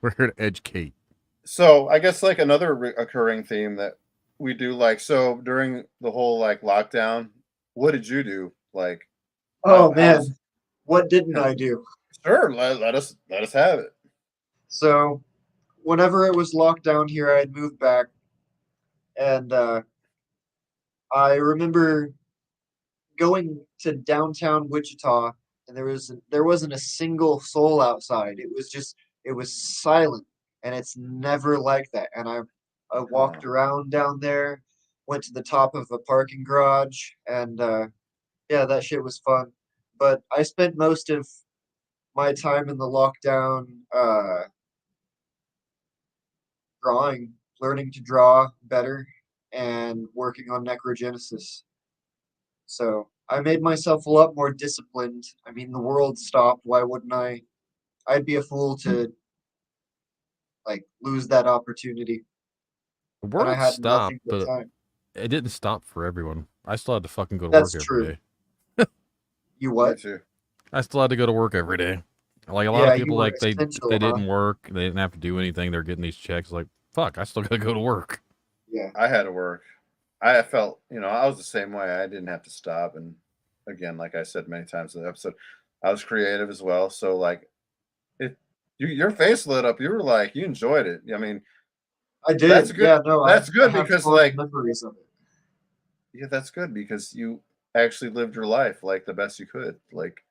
We're here to educate. So I guess like another occurring theme that we do, like, so during the whole like lockdown, what did you do? Like, Oh man, how's what didn't I do? sure, let us have it. So whenever it was locked down here, I had moved back, and I remember going to downtown Wichita, and there wasn't a single soul outside. It was silent, and it's never like that. And I walked around down there, went to the top of a parking garage, and yeah, that shit was fun. But I spent most of my time in the lockdown drawing, learning to draw better, and working on Necrogenesis. So I made myself a lot more disciplined. I mean, the world stopped. Why wouldn't I? I'd be a fool to like lose that opportunity. The And I world had stopped, nothing but but time. it didn't stop for everyone. I still had to fucking go to That's work true. every day. You Me what? too. I still had to go to work every day. Like a lot Yeah, of you people, were like they essential, huh? didn't work, they didn't have to do anything. They're getting these checks. Like fuck, I still got to go to work. Yeah. I had to work. I felt, I was the same way. I didn't have to stop. And again, like I said many times in the episode, I was creative as well. So like your face lit up. You were like, you enjoyed it. I mean, I that's did. good. Yeah, no, That's I good have because fond like, memories of it. yeah, that's good because you actually lived your life like the best you could. Like,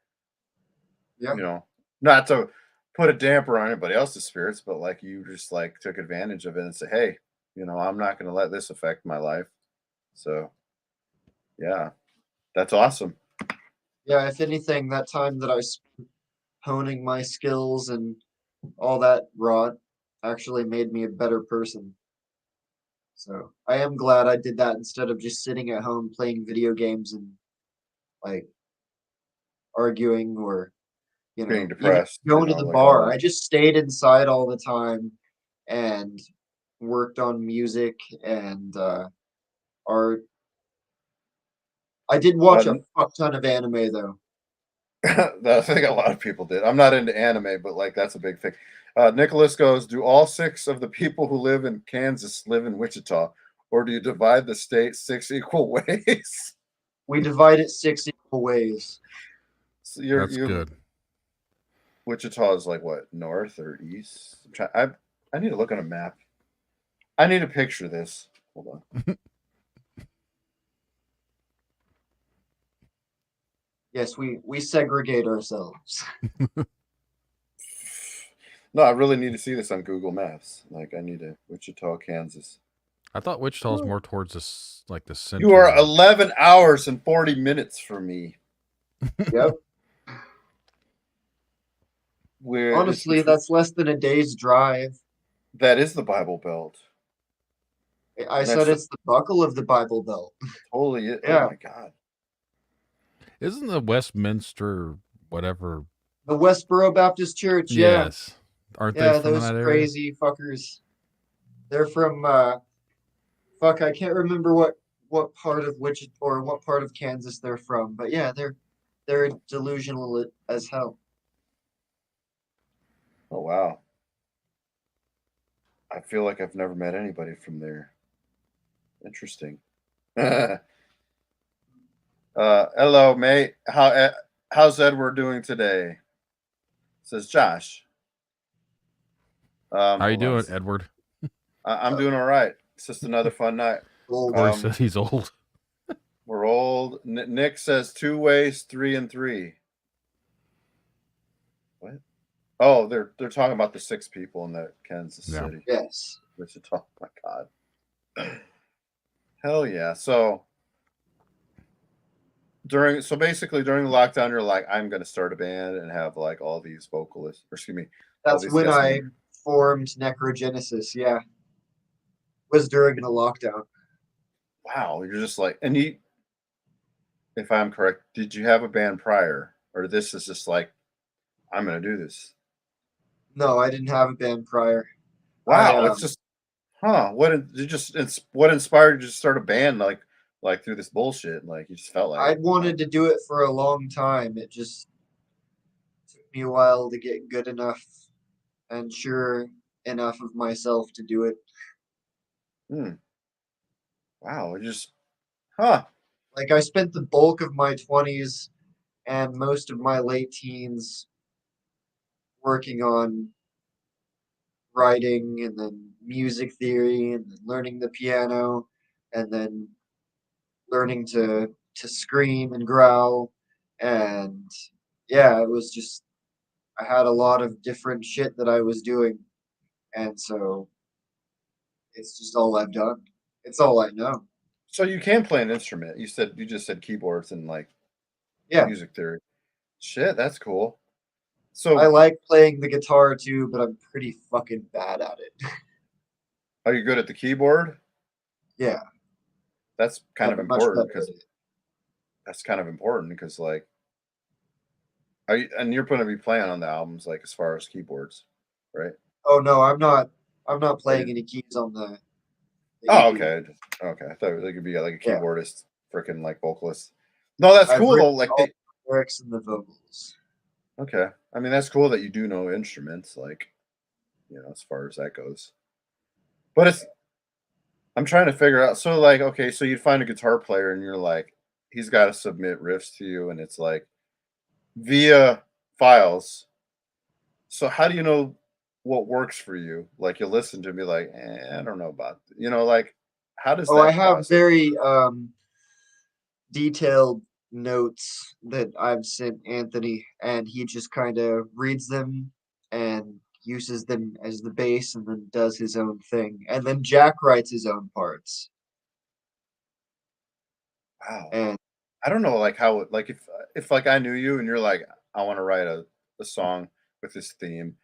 Yeah. not to put a damper on anybody else's spirits, but like you just like took advantage of it and said, hey, I'm not going to let this affect my life. So, yeah, that's awesome. Yeah, if anything, that time that I spent honing my skills and all that rot actually made me a better person. So I am glad I did that instead of just sitting at home playing video games and like arguing or, Being even depressed, going to the like all bar. that. I just stayed inside all the time and worked on music and art. I did watch a fuck ton of anime though. I think a lot of people did. I'm not into anime, but like that's a big thing. Nicholas goes, do all 6 of the people who live in Kansas live in Wichita, or do you divide the state 6 equal ways? We divide it 6 equal ways. So That's good. Wichita is like what, north or east? I need to look on a map. I need to picture this. Hold on. Yes, we segregate ourselves. No, I really need to see this on Google Maps. Like I need to Wichita, Kansas. I thought Wichita's more towards this, like the center. You are 11 hours and 40 minutes from me. Yep. Where Honestly, that's less than a day's drive. that is the Bible Belt. I said it's the buckle of the Bible Belt. Totally it. Yeah. Oh my God. Isn't the Westminster whatever? The Westboro Baptist Church, yeah. Yes. Aren't Yeah, they from those that area? crazy fuckers. They're from fuck, I can't remember what part of Wichita or what part of Kansas they're from, but yeah, they're delusional as hell. Oh wow. I feel like I've never met anybody from there. Interesting. Hello, mate. How's Edward doing today? Says Josh. How you Hold on. doing, Edward? I'm doing all right. It's just another fun night. Old. Corey says he's old. We're old. Nick says 2 ways, 3 and 3. What? Oh, they're talking about the 6 people in the Kansas Yeah. City. Yes. Wichita. Oh my God. Hell yeah. So basically during the lockdown, you're like, I'm gonna start a band and have like all these vocalists, or excuse me, all That's these when guest I members. formed Necrogenesis. Yeah. Was during the lockdown. Wow, you're just like, and you, if I'm correct, did you have a band prior, or this is just like, I'm gonna do this? No, I didn't have a band prior. Wow, it's just, huh? What inspired you to start a band like through this bullshit? Like you just felt like I'd it. wanted to do it for a long time. It just took me a while to get good enough and sure enough of myself to do it. Hmm. Wow, it just, huh? Like I spent the bulk of my 20s and most of my late teens working on writing and then music theory and then learning the piano and then learning to scream and growl, and yeah, it was just I had a lot of different shit that I was doing, and so it's just all I've done. It's all I know. So you can play an instrument. You just said keyboards and like Yeah, music theory. Shit, that's cool. I So like playing the guitar too, but I'm pretty fucking bad at it. are you good at the keyboard? Yeah, That's kind like of I'm much better important at because it. like, and you're going to be playing on the albums like as far as keyboards, right? Oh no, I'm not. I'm not Are playing you? any keys on the Oh, EP. okay, okay. I thought they could be like a Yeah, keyboardist, freaking like vocalist. No, that's I've cool though. written Like all the lyrics and the vocals. okay. I mean, that's cool that you do know instruments, like as far as that goes. But I'm trying to figure out. So like, okay, so you find a guitar player and you're like, he's got to submit riffs to you, and it's like via files. So how do you know what works for you? Like you listen to me like, I don't know about, like how does Oh, I that have process? very detailed notes that I've sent Anthony, and he just kind of reads them and uses them as the base and then does his own thing. And then Jack writes his own parts. Wow. And I don't know, like how, like if like I knew you and you're like, I want to write a song with this theme,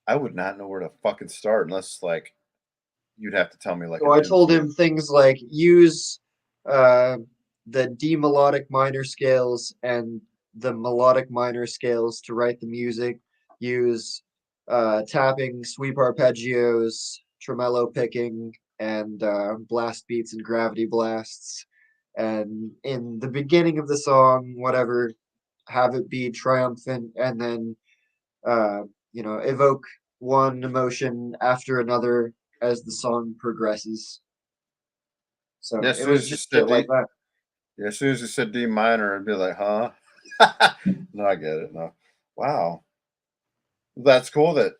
I would not know where to fucking start unless like you'd have to tell me like so an I told influence. him things like use uh, the D melodic minor scales and the melodic minor scales to write the music. Use tapping, sweep arpeggios, tremolo picking, and blast beats and gravity blasts. And in the beginning of the song, whatever, have it be triumphant, and then uh, evoke one emotion after another as the song progresses. Yeah, So as it soon was as you just said shit like D, that. yeah, as soon as you said D minor, I'd be like, huh? No, I get it. No, wow, that's cool that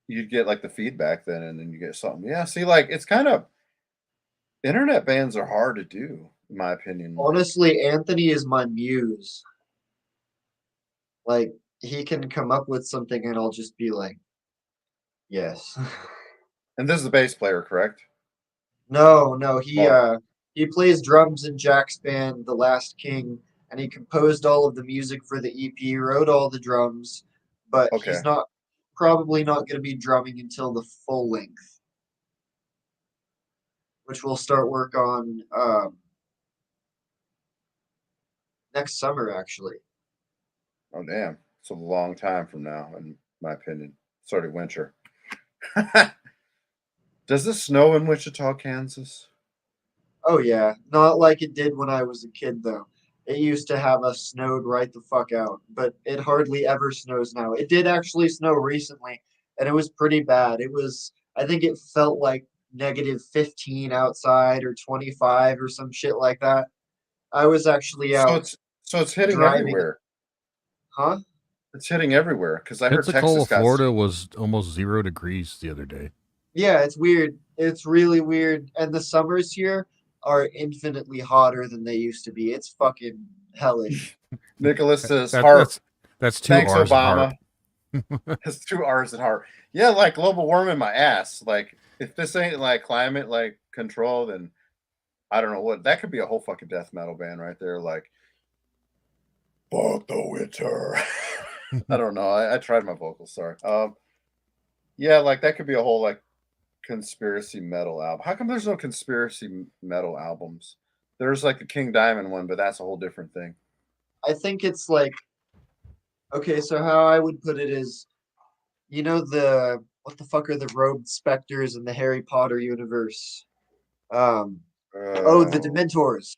you'd get like the feedback then, and then you get something. Yeah, see, like it's kind of internet bands are hard to do, in my opinion. Like, Honestly, Anthony is my muse. Like he can come up with something and I'll just be like, yes. and this is the bass player, correct? No, Oh, he plays drums in Jack's band, The Last King, and he composed all of the music for the EP, wrote all the drums, but okay. he's not probably not going to be drumming until the full length, which we'll start work on next summer actually. Oh, damn. It's a long time from now, in my opinion. It's already winter. Does it snow in Wichita, Kansas? Oh yeah, not like it did when I was a kid though. It used to have us snowed right the fuck out, but it hardly ever snows now. It did actually snow recently, and it was pretty bad. I think it felt like -15 outside or 25 or some shit like that. I was actually So out it's so it's hitting driving, everywhere. huh? It's hitting everywhere because I heard Pensacola, Texas got. Florida was almost 0 degrees the other day. Yeah, it's weird. It's really weird. And the summers here are infinitely hotter than they used to be. It's fucking hellish. Nicholas says, That, "Harp." that's 2 Thanks, R's at heart. Obama. Has 2 R's at heart. Yeah, like global warming, my ass. Like, if this ain't like climate like control, then I don't know what. That could be a whole fucking death metal band right there. Like, fuck the winter. I don't know. I tried my vocals. Sorry. Yeah, like that could be a whole like conspiracy metal album. How come there's no conspiracy metal albums? There's like the King Diamond one, but that's a whole different thing. I think it's like, okay, so how I would put it is, you know, what the fuck are the robed specters in the Harry Potter universe? The Dementors.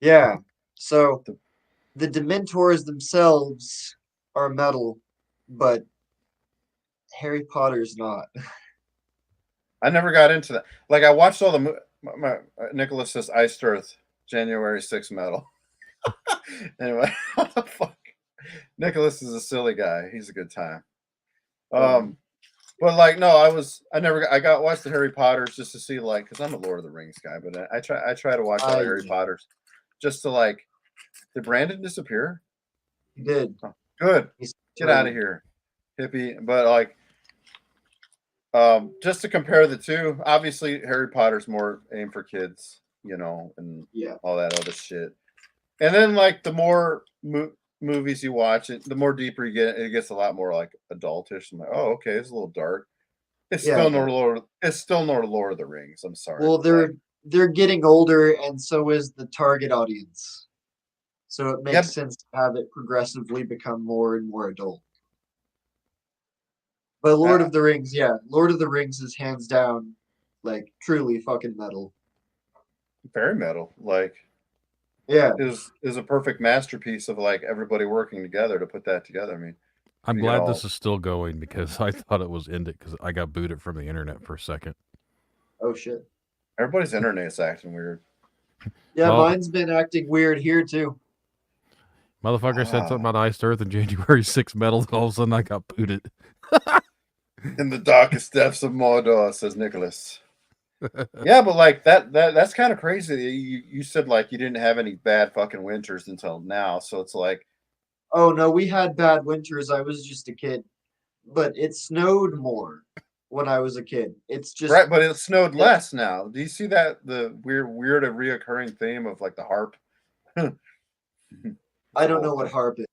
Yeah. So the Dementors themselves are metal, but Harry Potter's not. I never got into that. Like I watched all the Nicholas says Iced Earth January 6th metal. Anyway, what the fuck? Nicholas is a silly guy. He's a good time. But like no, I got watched the Harry Potters just to see like because I'm a Lord of the Rings guy, but I try to watch all the Harry Potters just to like did Brandon disappear? He did. Oh, good. Get out of here, hippie. But like just to compare the two, obviously Harry Potter's more aimed for kids, you know, and all that other shit. And then like the more movies you watch, the more deeper you get, it gets a lot more like adultish. I'm like, oh, okay, it's a little dark. It's still no Lord. It's still no Lord of the Rings. I'm sorry. Well, they're getting older, and so is the target audience. So it makes sense to have it progressively become more and more adult. But Lord of the Rings, Lord of the Rings is hands down, like truly fucking metal. Very metal, like is a perfect masterpiece of like everybody working together to put that together. I mean, I'm glad this is still going because I thought it was ended because I got booted from the internet for a second. Oh shit! Everybody's internet's acting weird. Yeah, mine's been acting weird here too. Motherfucker said something about Iced Earth and January 6th metal, and all of a sudden I got booted. In the darkest depths of Mordor, says Nicholas. Yeah, but like that's kind of crazy. You said like you didn't have any bad fucking winters until now, so it's like, oh no, we had bad winters. I was just a kid, but it snowed more when I was a kid. It's just right, but it snowed less now. Do you see that the weird and reoccurring theme of like the harp? I don't know what harp is.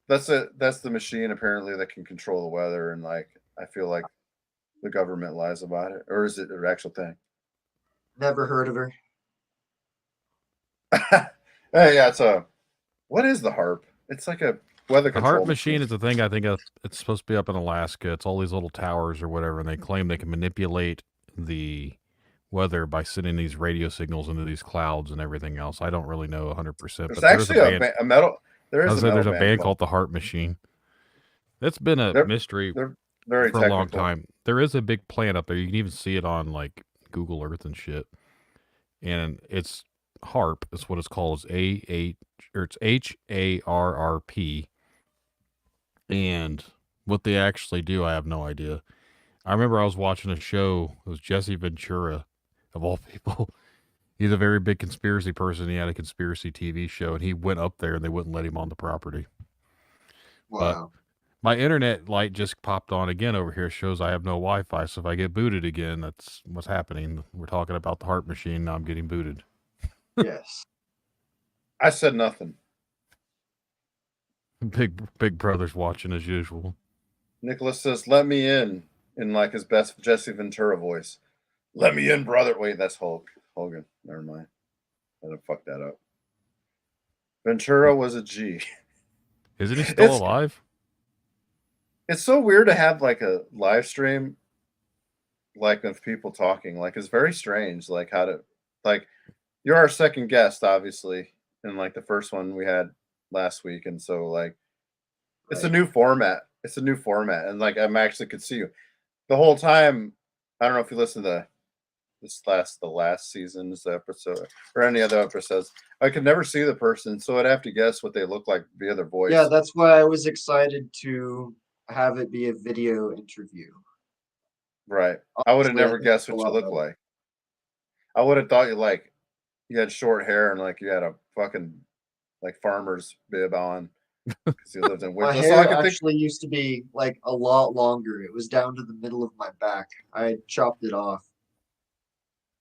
That's the machine apparently that can control the weather, and like I feel like the government lies about it, or is it an actual thing? Never heard of her. Hey, yeah, what is the harp? It's like a weather control. The harp machine is a thing. I think it's supposed to be up in Alaska. It's all these little towers or whatever, and they claim they can manipulate the weather by sending these radio signals into these clouds and everything else. I don't really know 100%. There's actually a metal. There's a band called the Harp Machine. It's been a mystery for a long time. There is a big plant up there. You can even see it on like Google Earth and shit. And it's HARP is what it's called. It's HARRP. And what they actually do, I have no idea. I remember I was watching a show. It was Jesse Ventura, of all people. He's a very big conspiracy person. He had a conspiracy TV show, and he went up there, and they wouldn't let him on the property. Wow. But my internet light just popped on again over here. It shows I have no Wi-Fi, so if I get booted again, that's what's happening. We're talking about the Harp Machine. Now I'm getting booted. Yes. I said nothing. Big brother's watching as usual. Nicholas says, "Let me in like his best Jesse Ventura voice. Let me in, brother." Wait, that's Hogan. Never mind. I didn't fuck that up. Ventura was a G. Isn't he still alive? It's so weird to have like a live stream, like of people talking. Like it's very strange. Like how to, like, you're our second guest, obviously, and like the first one we had last week, and so like, it's a new format. It's a new format, and like I'm actually could see you the whole time. I don't know if you listen to the last season's episode or any other episodes. I could never see the person, so I'd have to guess what they look like via their voice. Yeah, that's why I was excited to have it be a video interview. Right. I would have Honestly, I never think guessed it's a what you lot look better. like. I would have thought you had short hair and like you had a fucking like farmer's bib on because you lived in My Wichita. That's all I hair could think. actually used to be like a lot longer. It was down to the middle of my back. I chopped it off.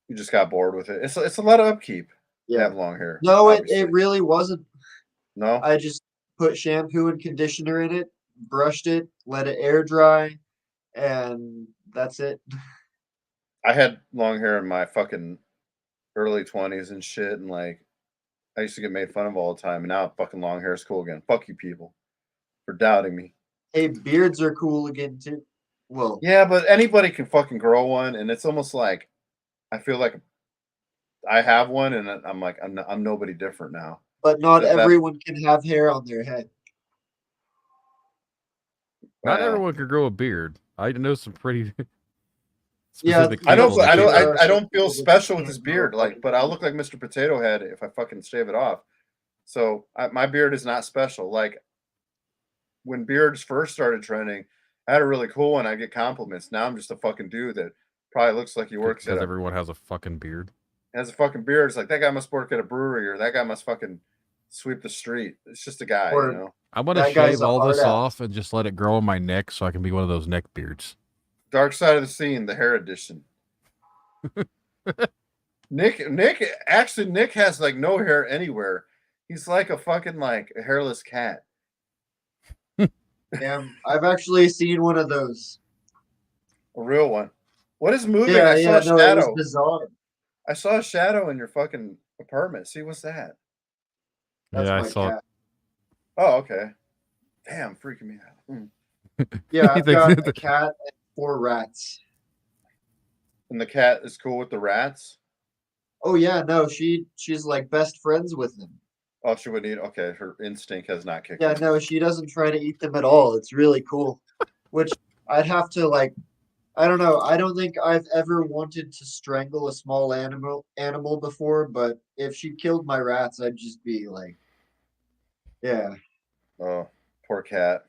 You just got bored with it. It's a lot of upkeep to Yeah. have long hair. No, it obviously. really wasn't. No. I just put shampoo and conditioner in it, brushed it, let it air dry, and that's it. I had long hair in my fucking early 20s and shit, and like I used to get made fun of all the time, and now fucking long hair is cool again. Fuck you people for doubting me. Hey, beards are cool again too. Well, Yeah, but anybody can fucking grow one, and it's almost like I feel like I have one, and I'm like I'm nobody different now. but not That everyone can have hair on their head. Not well, everyone can grow a beard. I know some pretty Yeah, specific I don't people that I don't can't. there are I some don't feel people that special with can't this grow a beard, like, fucking but I'll beard. look like Mr. Potato Head if I fucking shave it off. So my beard is not special. Like when beards first started trending, I had a really cool one. I get compliments. Now I'm just a fucking dude that probably looks like he works at Because a everyone has a fucking beard. has a fucking beard. It's like that guy must work at a brewery or that guy must fucking sweep the street. It's just a guy, Or you know. I'm gonna that guy's shave a all hard this ass. off and just let it grow on my neck so I can be one of those neck beards. Dark Side of the Scene, the hair edition. Nick has like no hair anywhere. He's like a fucking like a hairless cat. Damn, I've actually seen one of those. A real one. What is moving? Yeah, I saw yeah, a no, it was shadow. bizarre. I saw a shadow in your fucking apartment. See, what's that? That's Yeah, I my saw. cat. Oh, okay. Damn, freaking me out. Yeah, He I've thinks got that- a cat and 4 rats. And the cat is cool with the rats. Oh yeah, no, she's like best friends with them. Oh, she would eat. Okay, her instinct has not kicked Yeah, in. no, she doesn't try to eat them at all. It's really cool. Which I'd have to like, I don't know. I don't think I've ever wanted to strangle a small animal before, but if she killed my rats, I'd just be like, yeah. Oh, poor cat.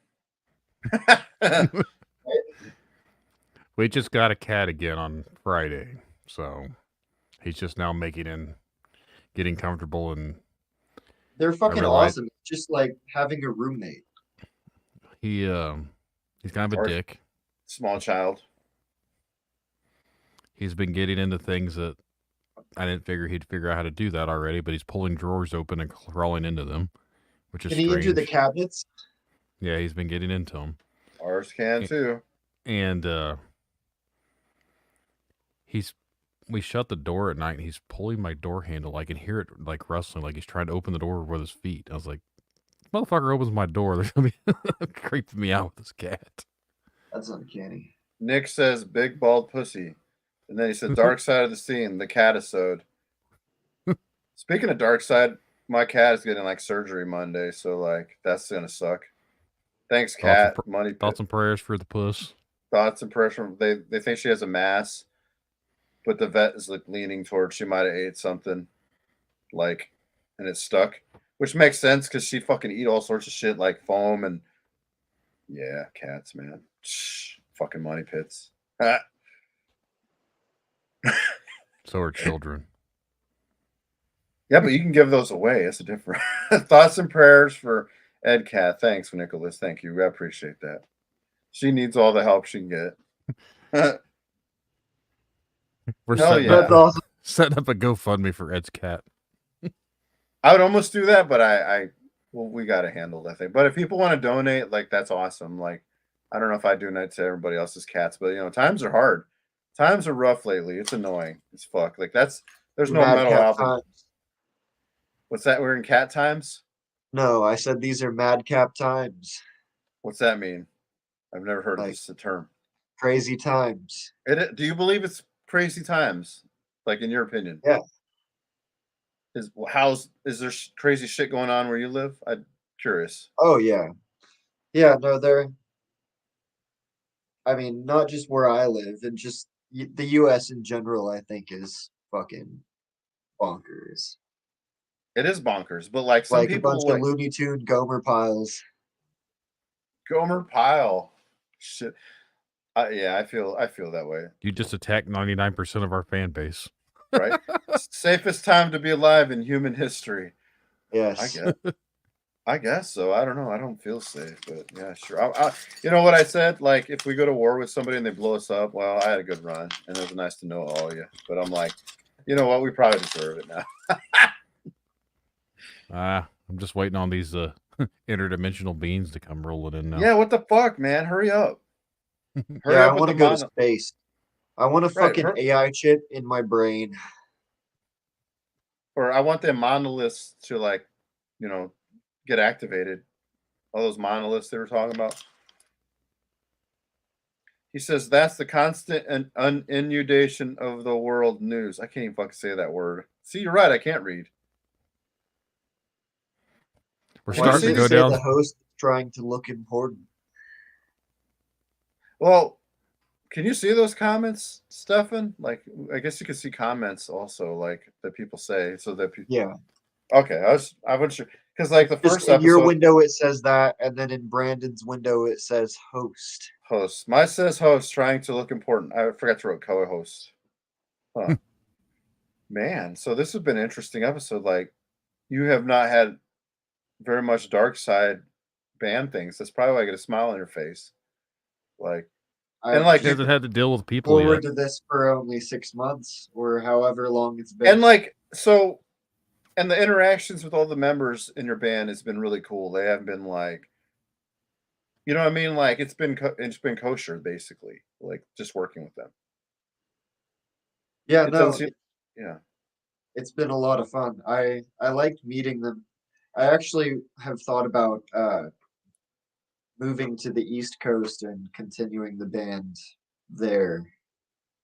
We just got a cat again on Friday, so he's just now getting comfortable, and They're fucking realize- awesome. It's just like having a roommate. he's kind of a Or- dick. Small child. He's been getting into things that I didn't figure he'd figure out how to do that already, but he's pulling drawers open and crawling into them, which is Can he strange. into the cabinets? Yeah, he's been getting into them. Ours can too. And we shut the door at night, and he's pulling my door handle. I can hear it like rustling, like he's trying to open the door with his feet. I was like, motherfucker opens my door, there's gonna be creeping me out with this cat. That's uncanny. Nick says big bald pussy. And then he said Dark Side of the Scene, the catisode. Speaking of Dark Side, my cat is getting like surgery Monday, so like that's gonna suck. Thanks, cat. Money pit. Thoughts and prayers for the puss. Thoughts and prayers from they think she has a mass, but the vet is like leaning towards she might have ate something, like, and it's stuck, which makes sense because she fucking eat all sorts of shit like foam and yeah, cats, man, fucking money pits. So are children. Yeah, but you can give those away. It's a different thoughts and prayers for Ed Cat. Thanks, Nicholas. Thank you. I appreciate that. She needs all the help she can get. We're Hell setting, yeah. That's awesome. setting up a GoFundMe for Ed's cat. I would almost do that, but well, we got to handle that thing. But if people want to donate, like that's awesome. Like, I don't know if I donate to everybody else's cats, but you know, times are hard. Times are rough lately. It's annoying as fuck. Like there's no Mad metal Cat album. times. What's that? We're in cat times? No, I said these are madcap times. What's that mean? I've never heard of Like- this term. Crazy times. Do you believe it's crazy times? Like in your opinion? Yeah. Is there crazy shit going on where you live? I'm curious. Oh yeah. Yeah, no, I mean, not just where I live, and just the U.S. in general, I think, is fucking bonkers. It is bonkers, but like some Like a bunch people of like Looney Tune Gomer piles. Gomer Pyle. Shit. Yeah, I feel that way. You just attacked 99% of our fan base. Right? Safest time to be alive in human history. Yes. I guess so. I don't know. I don't feel safe, but yeah, sure. You know what I said? Like, if we go to war with somebody and they blow us up, well, I had a good run, and it was nice to know all of you. But I'm like, you know what? We probably deserve it now. I'm just waiting on these interdimensional beings to come rolling in now. Yeah, what the fuck, man? Hurry up. Hurry Yeah, I up with want the to go to mono. space. I want a Right. fucking AI chip in my brain. Or I want the monoliths to, like, you know, get activated. All those monoliths they were talking about. He says that's the constant inundation of the world news. I can't even fucking say that word. See, you're right. I can't read. We're Did you Why does starting see to it go these? say down. the host is trying to look important? Well, can you see those comments, Stefan? Like, I guess you can see comments also, like that people say, so that people. Yeah. Okay, I wasn't sure because like the Just first in your episode window it says that, and then in Brandon's window it says host. host, my says host trying to look important. I forgot to write co-host. Huh. Man, so this has been an interesting episode. Like, you have not had very much dark side band things. That's probably why I get a smile on your face. Like, and I've like He you, just hasn't had to deal with people forward yet. to this for only 6 months or however long it's been. and like so, and the interactions with all the members in your band has been really cool. They haven't been like, you know what I mean? Like it's been kosher basically. Like just working with them. Yeah, It doesn't no, seem, yeah. it's been a lot of fun. I liked meeting them. I actually have thought about moving to the East Coast and continuing the band there,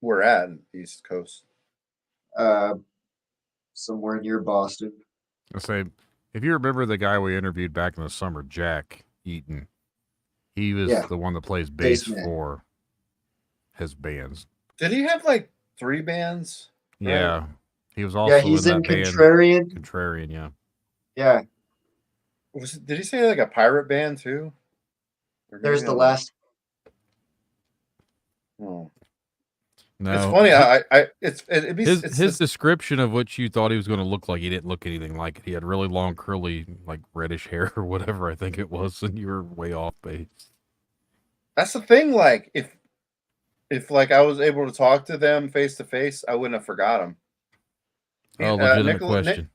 We're at East Coast. uh, somewhere near Boston. I say, if you remember the guy we interviewed back in the summer, Jack Eaton, he was Yeah, the one that plays bass Bassman. for his bands. Did he have like 3 bands? Right? Yeah, he was Yeah, also he's in in that band, Contrarian. Contrarian. Yeah, Yeah, Did he say like a pirate band too? Or there's maybe the I'm. last. Oh. It's no, funny. It'd be his description of what you thought he was going to look like, he didn't look anything like it. He had really long, curly, like reddish hair or whatever I think it was, and you were way off base. that's the thing. Like if like I was able to talk to them face to face, I wouldn't have forgot them. Oh, legitimate question.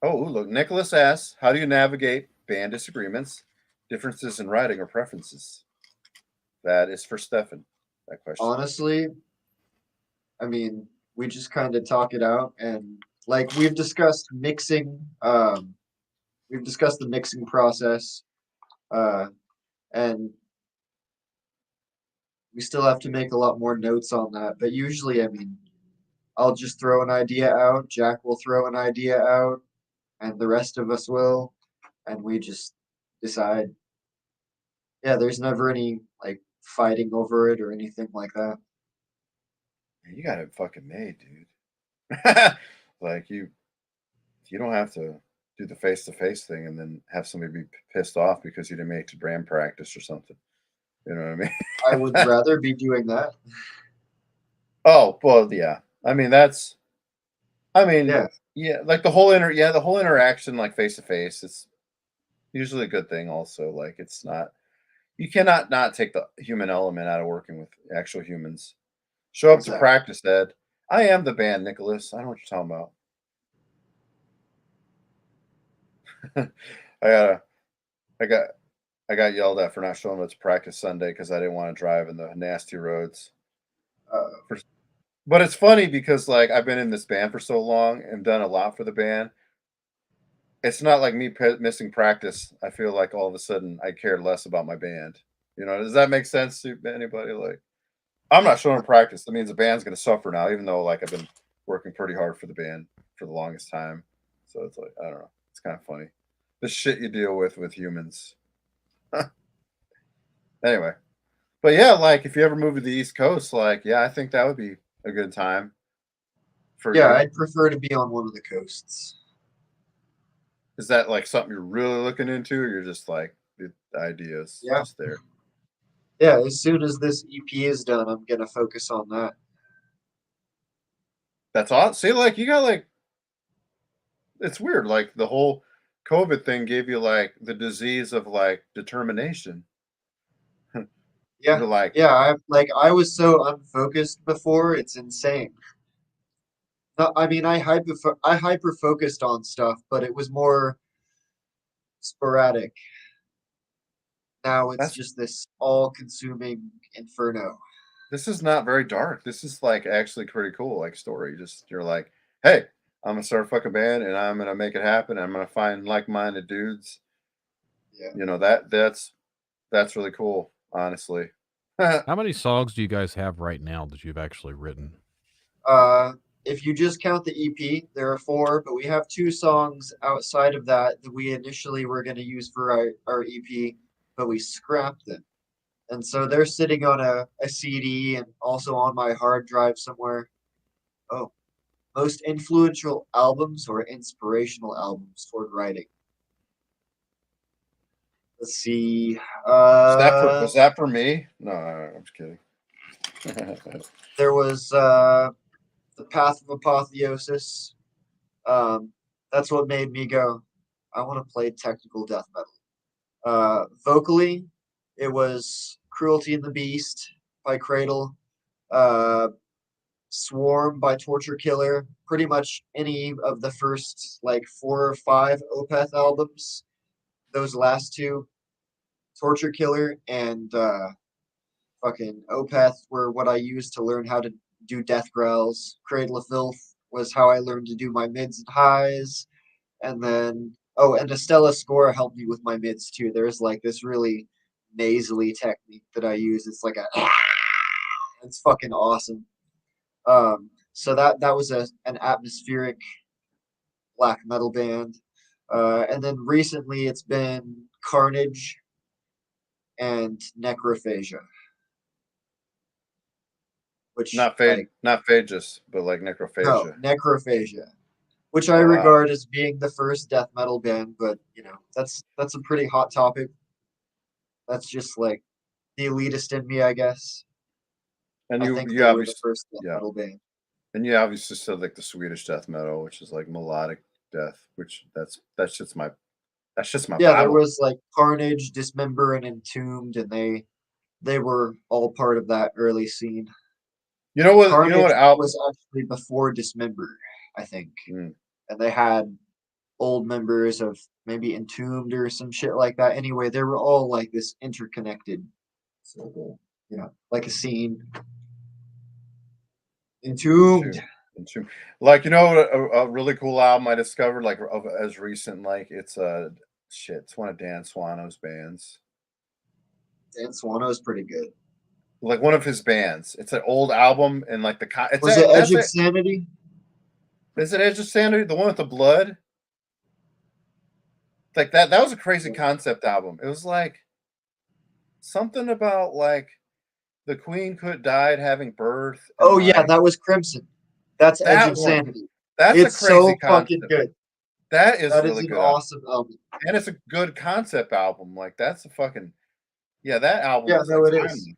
Look, Nicholas asks, how do you navigate band disagreements, differences in writing or preferences? That is for Stefan. That question. Honestly, I mean, we just kind of talk it out, and like we've discussed mixing. We've discussed the mixing process, and we still have to make a lot more notes on that. But usually, I mean, I'll just throw an idea out. Jack will throw an idea out, and the rest of us will, and we just decide. Yeah, there's never any like fighting over it or anything like that. You got it fucking made, dude. Like you don't have to do the face to face thing and then have somebody be pissed off because you didn't make it to brand practice or something. You know what I mean? I would rather be doing that. Oh well, yeah. I mean that's. I mean, Yeah, yeah, like the whole interaction, like face to face, it's usually a good thing. Also, like it's not. You cannot not take the human element out of working with actual humans. Show up to exactly. practice, Ed. I am the band, Nicholas. I know what you're talking about. I got I got I got yelled at for not showing up to practice Sunday because I didn't want to drive in the nasty roads. Uh, But it's funny because like I've been in this band for so long and done a lot for the band. It's not like me missing practice. I feel like all of a sudden I cared less about my band. You know, does that make sense to anybody? Like, I'm not showing practice. That means the band's going to suffer now, even though like I've been working pretty hard for the band for the longest time. So it's like I don't know. It's kind of funny. The shit you deal with humans. Anyway, But yeah, like if you ever move to the East Coast, like yeah, I think that would be a good time for Yeah, you. I'd prefer to be on one of the coasts. Is that like something you're really looking into, or you're just like the ideas Yeah. just there? Yeah, as soon as this EP is done, I'm gonna focus on that. That's all. See, like you got like it's weird. Like the whole COVID thing gave you like the disease of like determination. Yeah, You're like, yeah, I was so unfocused before, it's insane. No, I mean, I hyper focused on stuff, but it was more sporadic. Now it's that's just this all-consuming inferno. this is not very dark. This is like actually pretty cool, like story. Just you're like, hey, I'm gonna start a fucking band and I'm gonna make it happen. I'm gonna find like-minded dudes. Yeah. You know that's really cool, honestly. How many songs do you guys have right now that you've actually written? Uh, if you just count the EP, there are four, but we have two songs outside of that that we initially were going to use for our EP, but we scrapped them. And so they're sitting on a CD and also on my hard drive somewhere. Oh, most influential albums or inspirational albums toward writing. Let's see. Was that for me? No, I'm just kidding. There was The Path of Apotheosis. That's what made me go, I want to play technical death metal. Vocally, it was Cruelty and the Beast by Cradle, uh, Swarm by Torture Killer, pretty much any of the first like 4 or 5 Opeth albums. Those last two, Torture Killer and fucking Opeth, were what I used to learn how to do death growls. Cradle of Filth was how I learned to do my mids and highs. And then, oh, and Estella Score helped me with my mids too. There's like this really nasally technique that I use. It's like a, it's fucking awesome. So that was an atmospheric black metal band. And then recently it's been Carnage and Necrophagia, which like not phages, but like no, necrophagia. Necrophagia, which I Oh wow. regard as being the first death metal band, but that's a pretty hot topic. That's just like the elitist in me, I guess. And I think you they were the obviously first death yeah. metal band. And you obviously said like the Swedish death metal, which is like melodic death, which that's just my Yeah, there Bible. was like Carnage, Dismember, and Entombed, and they were all part of that early scene. You know what Carnage out was actually before Dismember, I think, mm, and they had old members of maybe Entombed or some shit like that. Anyway, they were all like this interconnected, so like a scene. Entombed. Entomb- Entomb- like you know what a really cool album I discovered like of as recent, like it's shit, it's one of Dan Swano's bands. Dan Swano's pretty good. Like one of his bands. It's an old album and like it's Was it a Edge that's of it. Sanity? Is it Edge of Sanity? The one with the blood? Like that was a crazy concept album. It was like something about like the queen could died having birth and Oh yeah, like that was Crimson. That's Edge that of one. Sanity. That's a It's crazy so fucking concept. good. That is That is really an good album. awesome album. And it's a good concept album. Like that's a fucking yeah, that album Yeah, was no, like it is. timeless.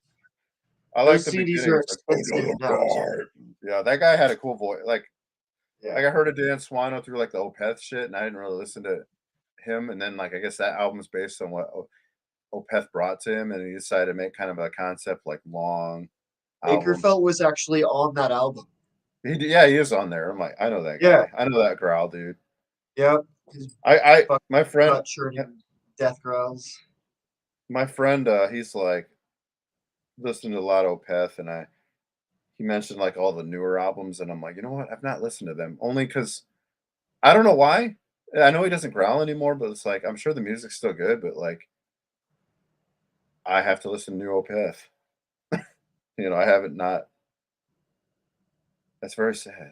I like Those the CDs beginning. are It's like expensive now too. yeah, that guy had a cool voice. Yeah. Like I heard of Dan Swano through like the Opeth shit, and I didn't really listen to him. And then like I guess that album is based on what Opeth brought to him, and he decided to make kind of a concept like long album. Bakerfeld was actually on that album. Yeah, he is on there. I'm like, I know that Yeah. guy. I know that growl, dude. Yep. His My friend, gut churning death growls. my friend, he's like listening to a lot of Opeth, and he mentioned like all the newer albums, and I'm like, you know what? I've not listened to them only because I don't know why. I know he doesn't growl anymore, but it's like I'm sure the music's still good, but like I have to listen to new Opeth. I haven't not. That's very sad.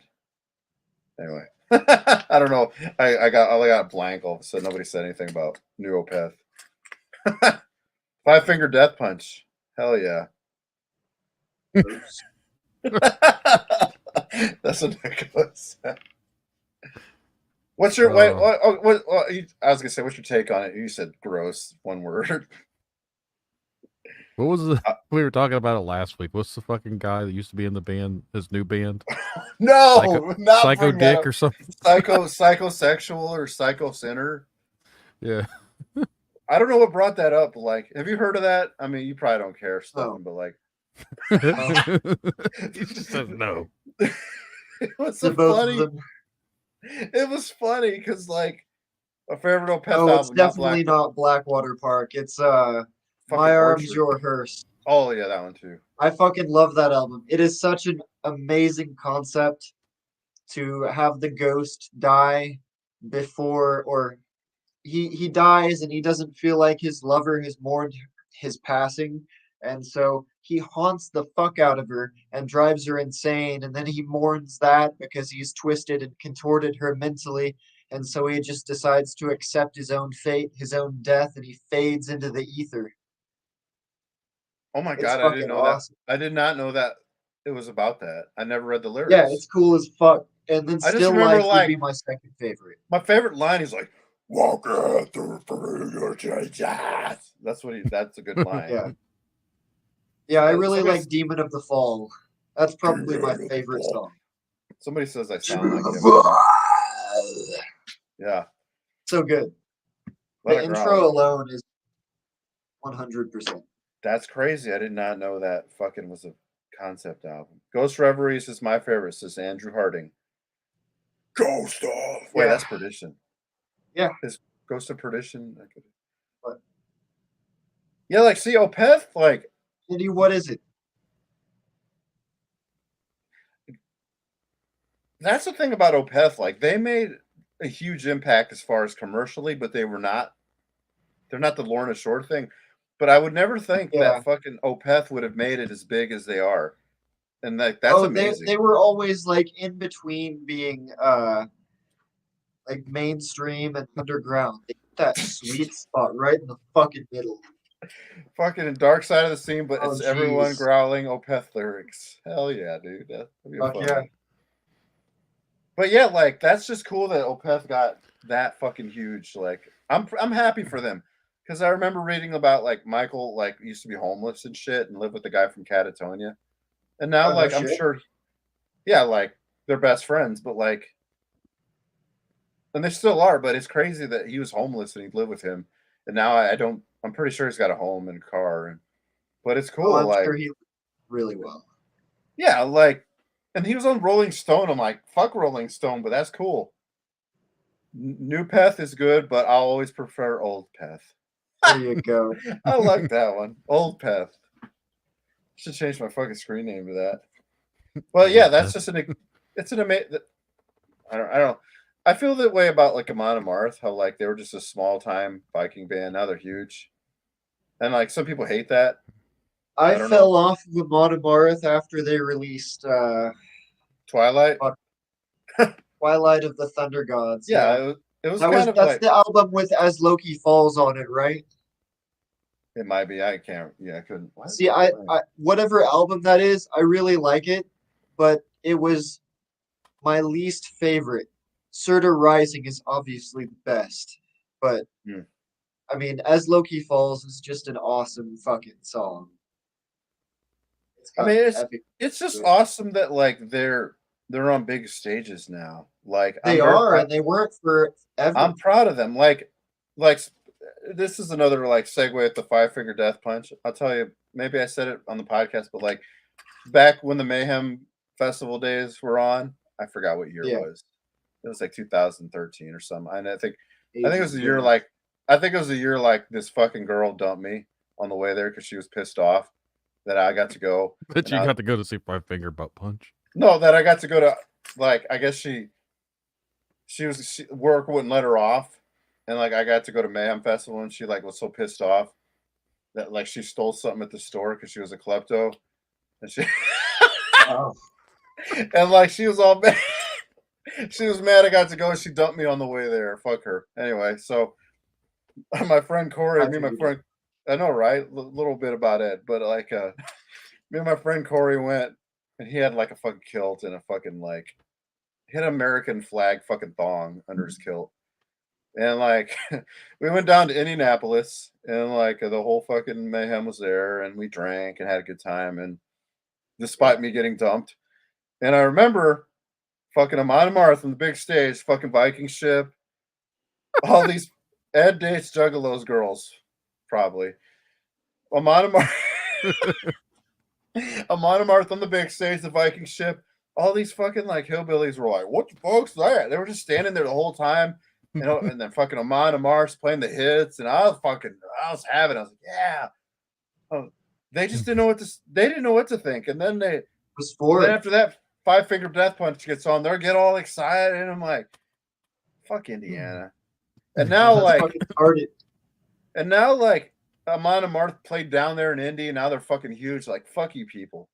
Anyway, I don't know. I got blank all of a sudden. Nobody said anything about new Opeth. Five Finger Death Punch. Hell yeah. Gross. That's what Nicholas said. What's your wait? I was gonna say, what's your take on it? You said gross, one word. What was the? We were talking about it last week. What's the fucking guy that used to be in the band? His new band, No, not Psycho bring that Dick up. or something. Psychosexual or psycho sinner. Yeah. I don't know what brought that up. Like, have you heard of that? I mean, you probably don't care, Stefan, No. but like, He just says no. it was To so both funny. of them. It was funny because like a favorite Opeth Oh, it's album, definitely not Blackwater Park. It's fucking My Arms, Orchard. Your Hearse. Oh yeah, that one too. I fucking love that album. It is such an amazing concept to have the ghost die before, or he dies and he doesn't feel like his lover has mourned his passing, and so he haunts the fuck out of her and drives her insane, and then he mourns that because he's twisted and contorted her mentally, and so he just decides to accept his own fate, his own death, and he fades into the ether. Oh my It's god, I fucking didn't know awesome. that. I did not know that it was about that. I never read the lyrics. Yeah, it's cool as fuck. And then I just Still remember, Life would be my second favorite. my favorite line is like, "Walking through familiar changes." That's what he. That's a good line. Yeah. Yeah, I really Somebody- like Demon of the Fall. That's probably my Demon of the favorite Fall. song. Somebody says I sound like him. Yeah. So good. Let The it intro growl. alone is 100%. That's crazy. I did not know that fucking was a concept album. Ghost Reveries is my favorite, says Andrew Harding. Ghost of. Wait, Yeah. that's Perdition. Yeah. Is Ghost of Perdition? What? Yeah, like, see, Opeth, like, Kitty, what is it? that's the thing about Opeth. Like, they made a huge impact as far as commercially, but they're not the Lorna Shore thing. But I would never think Yeah. that fucking Opeth would have made it as big as they are. And like, that's amazing. They were always like in between being like mainstream and underground. They hit that sweet spot right in the fucking middle. Fucking Dark Side of the Scene, but Oh, it's everyone jeez. growling Opeth lyrics. Hell yeah, dude. That'd be Fuck fun. yeah. But yeah, like, that's just cool that Opeth got that fucking huge. Like, I'm happy for them. Because I remember reading about, like, Michael, like, used to be homeless and shit and lived with the guy from Catatonia. And now, Oh, no like, I'm shit. sure, yeah, like, they're best friends, but, like, and they still are, but it's crazy that he was homeless and he lived with him. And now I'm pretty sure he's got a home and a car. But it's cool. Oh, I'm like, sure he really well. yeah, like, and he was on Rolling Stone. I'm like, fuck Rolling Stone, but that's cool. New Peth is good, but I'll always prefer Old Peth. There you go. I like that one. Old Peth. Should change my fucking screen name to that. Well, yeah, that's just it's an amazing. I don't know. I feel that way about like Amon Amarth, how like they were just a small time Viking band. Now they're huge, and like some people hate that. I don't fell off of Amon Amarth after they released Twilight. Twilight of the Thunder Gods. Yeah, it was That kind of that's like the album with As Loki Falls on it, right? it might be. I can't. Yeah, I couldn't. What? See, I whatever album that is, I really like it, but it was my least favorite. Surtur Rising is obviously the best, but Hmm. I mean, As Loki Falls is just an awesome fucking song. I mean, epic. it's just awesome that like they're on big stages now. Like They are, and they weren't forever. I'm proud of them. Like this is another like segue at the 5-Finger Death Punch. I'll tell you, maybe I said it on the podcast, but like back when the Mayhem Festival days were on, I forgot what year it was. It was like 2013 or something. And I think it was the year like this fucking girl dumped me on the way there because she was pissed off that I got to go. That you got to go to see 5-Finger Butt Punch. No, that I got to go to, like, I guess work wouldn't let her off, and like I got to go to Mayhem Festival, and she like was so pissed off that like she stole something at the store because she was a klepto, and she and like she was all mad. She was mad I got to go, and she dumped me on the way there. Fuck her. Anyway, so my friend Corey, I know, right? Little bit about it, but like Me and my friend Corey went, and he had like a fucking kilt and a fucking like, he had an American flag fucking thong under his kilt. And like, we went down to Indianapolis, and like the whole fucking mayhem was there, and we drank and had a good time. And despite me getting dumped, and I remember fucking Amon Amarth on the big stage, fucking Viking ship, all these Ed dates Juggalos girls, probably. Amon Amarth, Amon Amarth on the big stage, the Viking ship. All these fucking like hillbillies were like, "What the fuck's that?" They were just standing there the whole time, and then fucking Amon Amarth's playing the hits, and I was having. I was like, "Yeah." Oh, they just didn't know they didn't know what to think, and then was for then it. after that, Five Finger Death Punch gets on, they get all excited, and I'm like, "Fuck Indiana." And now That's like, fucking retarded. and now like, Amon Amarth played down there in Indy, and now they're fucking huge. Like, fuck you people,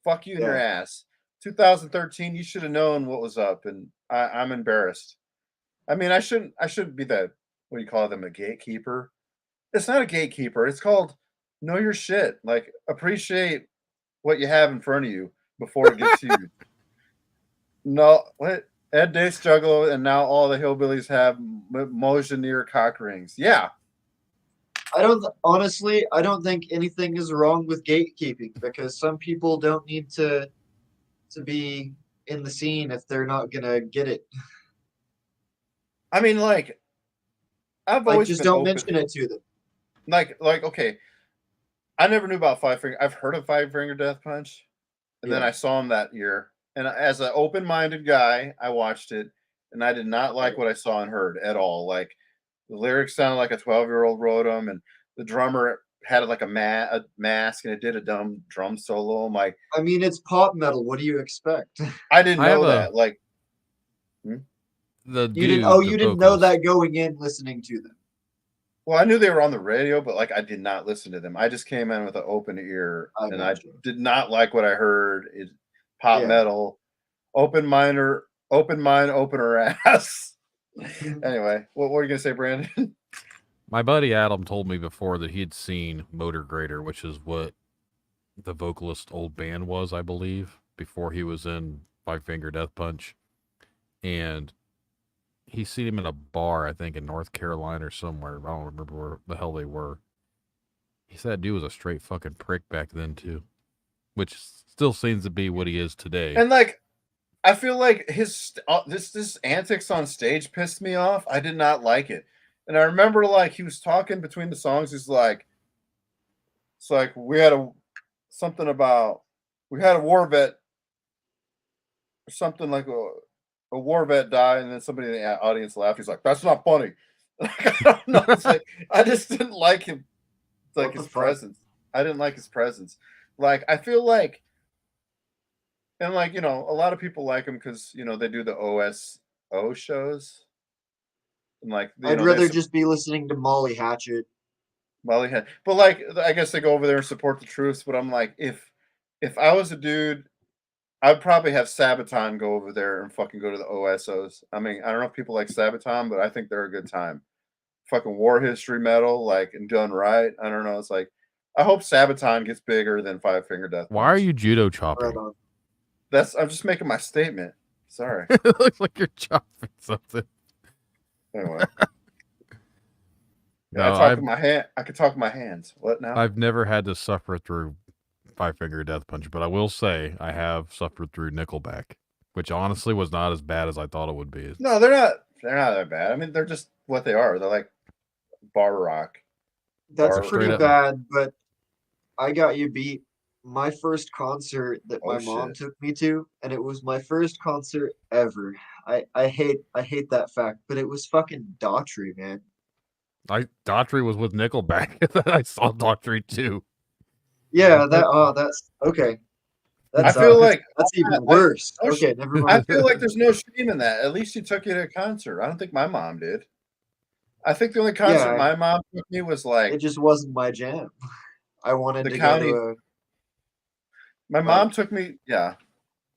fuck you in your Yeah. ass. 2013, you should have known what was up, and I'm embarrassed. I mean, I shouldn't be the, what do you call them, a gatekeeper? It's not a gatekeeper. It's called know your shit. Like, appreciate what you have in front of you before it gets huge. No, what? Ed Dace Juggalo, and now all the hillbillies have Mojangir cock rings. Yeah. Honestly, I don't think anything is wrong with gatekeeping because some people don't need to be in the scene if they're not gonna get it. I mean, like, I've Like, always just been don't open. mention it to them. Like, okay. I never knew about Five Finger. I've heard of Five Finger Death Punch, and then Yeah. I saw him that year. And as an open-minded guy, I watched it, and I did not like what I saw and heard at all. Like, the lyrics sounded like a 12-year-old wrote them, and the drummer had like a mask, and it did a dumb drum solo. I'm like, I mean, it's pop metal. What do you expect? I didn't I have know a that. Like, the You didn't. dude. Oh, the you didn't know vocalist. that going in listening to them. well, I knew they were on the radio, but like, I did not listen to them. I just came in with an open ear, I and I gotcha. did not like what I heard. It pop Yeah. metal, open mind, opener ass. Anyway, what were you gonna say, Brandon? My buddy Adam told me before that he had seen Motor Grader, which is what the vocalist old band was, I believe, before he was in Five Finger Death Punch. And he seen him in a bar, I think, in North Carolina or somewhere. I don't remember where the hell they were. He said that dude was a straight fucking prick back then, too. Which still seems to be what he is today. And like, I feel like his this antics on stage pissed me off. I did not like it. And I remember like he was talking between the songs. He's like, it's like we had a war vet or something like a war vet die, and then somebody in the audience laughed. He's like, "That's not funny." Like, I don't know. It's like I just didn't like him. Like What the his fuck? presence. I didn't like his presence. Like I feel like, and like a lot of people like him because they do the OSO shows, and like I'd rather just be listening to Molly Hatchet. Molly had, but like I guess they go over there and support the troops. But I'm like, if I was a dude, I'd probably have Sabaton go over there and fucking go to the OSOs. I mean, I don't know if people like Sabaton, but I think they're a good time. Fucking war history metal, like, and done right. I don't know. It's like, I hope Sabaton gets bigger than Five Finger Death Punch. Why are you judo Right chopping? on. I'm just making my statement. Sorry. It looks like you're chopping something. Anyway. No, I talk with my hand. I can talk with my hands. What now? I've never had to suffer through Five Finger Death Punch, but I will say I have suffered through Nickelback, which honestly was not as bad as I thought it would be. No, they're not. They're not that bad. I mean, they're just what they are. They're like bar rock. That's Or pretty straight up- bad, but I got you beat. My first concert that Oh, my mom shit. took me to, and it was my first concert ever. I hate that fact, but it was fucking Daughtry, man. Daughtry was with Nickelback. I saw Daughtry too. Yeah, that's okay. I That's feel like that's even worse. no Okay, never I mind. feel like there's no shame in that. At least he took you to a concert. I don't think my mom did. I think the only concert Yeah. my mom took me was like It just wasn't my jam. I wanted The to county- go to a my mom took me. Yeah,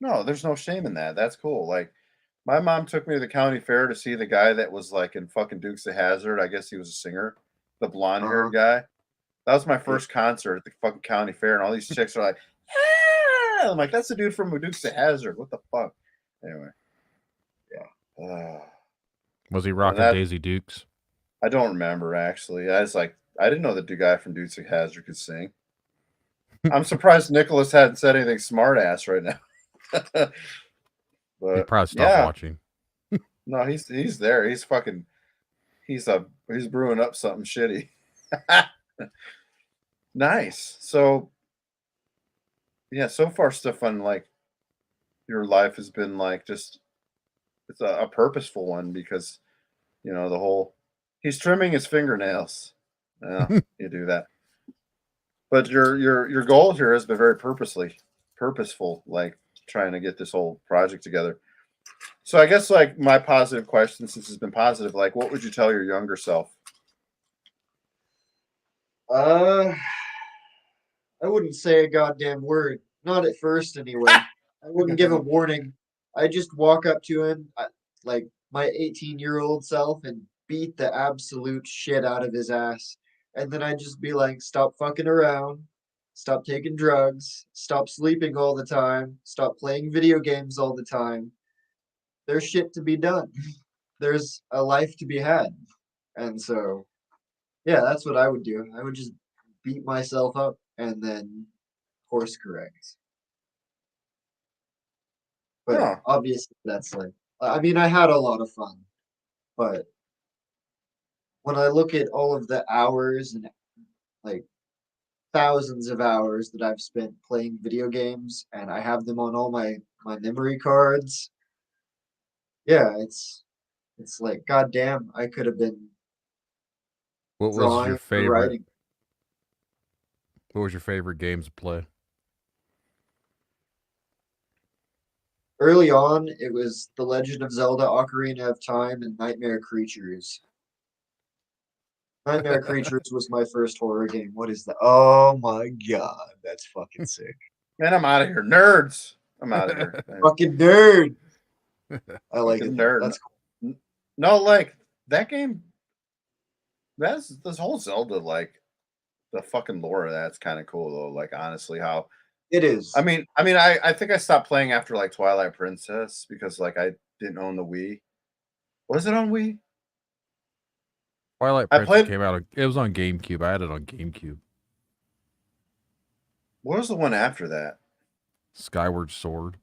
no, there's no shame in that. That's cool. Like my mom took me to the county fair to see the guy that was like in fucking Dukes of Hazzard. I guess he was a singer, the blonde haired guy. That was my first concert at the fucking county fair, and all these chicks are like, I'm like, that's the dude from Dukes of Hazzard. What the fuck? Anyway, yeah. Was he rocking that- Daisy Dukes? I don't remember actually. I was like, I didn't know that the guy from Dukes of Hazzard could sing. I'm surprised Nicholas hadn't said anything smart ass right now. He But probably stopped watching. No, he's there. He's fucking he's brewing up something shitty. Nice. So yeah, so far, Stefan, like your life has been like just it's a purposeful one because you know the whole he's trimming his fingernails. Yeah, you do that. But your goal here has been very purposeful, like trying to get this whole project together. So I guess like my positive question, since it's been positive, like what would you tell your younger self? I wouldn't say a goddamn word. Not at first, anyway. I wouldn't give a warning. I just walk up to him, like my 18-year-old self, and beat the absolute shit out of his ass. And then I'd just be like, stop fucking around. Stop taking drugs. Stop sleeping all the time. Stop playing video games all the time. There's shit to be done. There's a life to be had. And so, yeah, that's what I would do. I would just beat myself up and then course correct. But Huh. obviously, that's like, I mean, I had a lot of fun, but when I look at all of the hours and like thousands of hours that I've spent playing video games, and I have them on all my memory cards, yeah, it's like, goddamn, I could have been What was drawing your or favorite? writing. What was your favorite games to play? Early on, it was The Legend of Zelda: Ocarina of Time and Nightmare Creatures. Nightmare Creatures was my first horror game. What is that? Oh my god, that's fucking sick. Man, I'm out of here. Nerds. I'm out of here. Fucking nerd. I like Fucking it. nerd. That's cool. No, like that game. That's this whole Zelda, like the fucking lore of that's kind of cool though. Like honestly, how It is. I mean, I think I stopped playing after like Twilight Princess because like I didn't own the Wii. Was it on Wii? Twilight I Princess played. came out. It was on GameCube. I had it on GameCube. What was the one after that? Skyward Sword.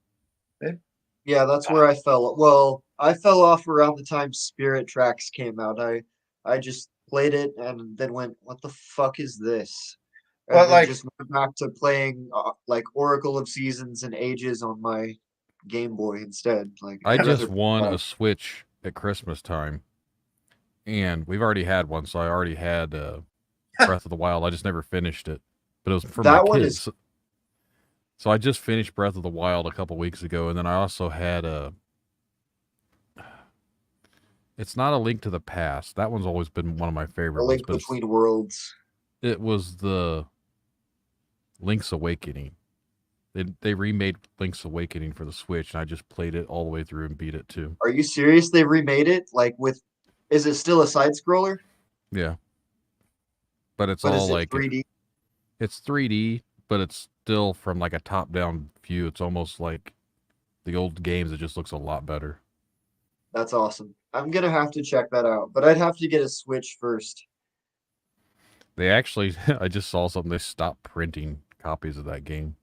Yeah, that's where I fell. Well, I fell off around the time Spirit Tracks came out. I just played it and then went, "What the fuck is this?" And But then like, just went back to playing like Oracle of Seasons and Ages on my Game Boy instead. Like I I'd just rather won a Switch at Christmas time, and we've already had one, so I already had Breath of the Wild. I just never finished it, but it was for That my one kids. So I just finished Breath of the Wild a couple weeks ago, and then I also had a. It's not A Link to the Past. That one's always been one of my favorite A Link ones. Between Worlds. It was the Link's Awakening. They remade Link's Awakening for the Switch, and I just played it all the way through and beat it too. Are you serious? They remade it like with? Is it still a side scroller? Yeah, but it's But all is it like 3D? It's 3D, but it's still from like a top-down view. It's almost like the old games. It just looks a lot better. That's awesome. I'm gonna have to check that out, but I'd have to get a Switch first. They actually, I just saw something. They stopped printing copies of that game,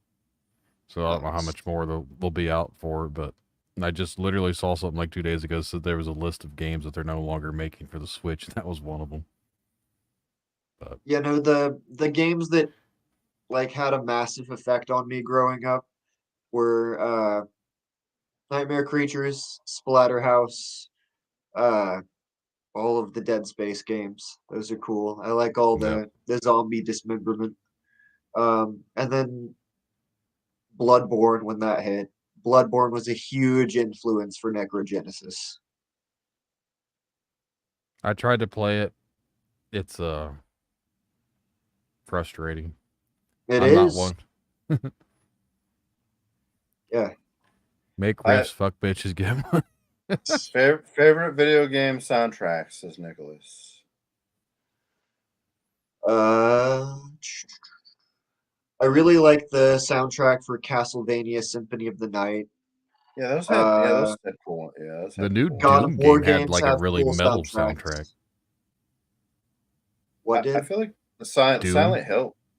so I don't know how much more they'll be out for. But I just literally saw something like 2 days ago. Said there was a list of games that they're no longer making for the Switch. That was one of them. But You know, the games that like had a massive effect on me growing up were Nightmare Creatures, Splatterhouse, all of the Dead Space games. Those are cool. I like all the zombie dismemberment. And then Bloodborne when that hit. Bloodborne was a huge influence for Necrogenesis. I tried to play it. It's frustrating. It I'm not is. one. Yeah. Make riffs, fuck bitches, get one. favorite video game soundtrack, says Nicholas. I really like the soundtrack for Castlevania Symphony of the Night. Yeah, those had cool. Yeah, those The had new cool. God of Doom War game had games like a have really cool metal soundtrack. soundtracks. What I did? feel like the Doom.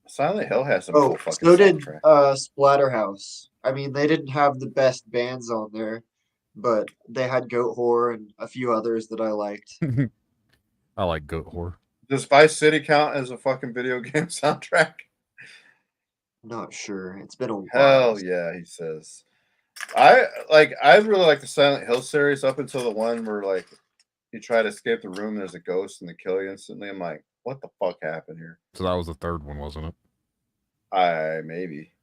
Silent Hill has some Oh, cool fucking so did soundtrack. Splatterhouse. I mean, they didn't have the best bands on there, but they had Goat Horror and a few others that I liked. I like Goat Horror. Does Vice City count as a fucking video game soundtrack? Not sure. It's been a while. Hell yeah, he says. I really like the Silent Hill series up until the one where like you try to escape the room and there's a ghost and they kill you instantly. I'm like, what the fuck happened here? So that was the third one, wasn't it? Maybe.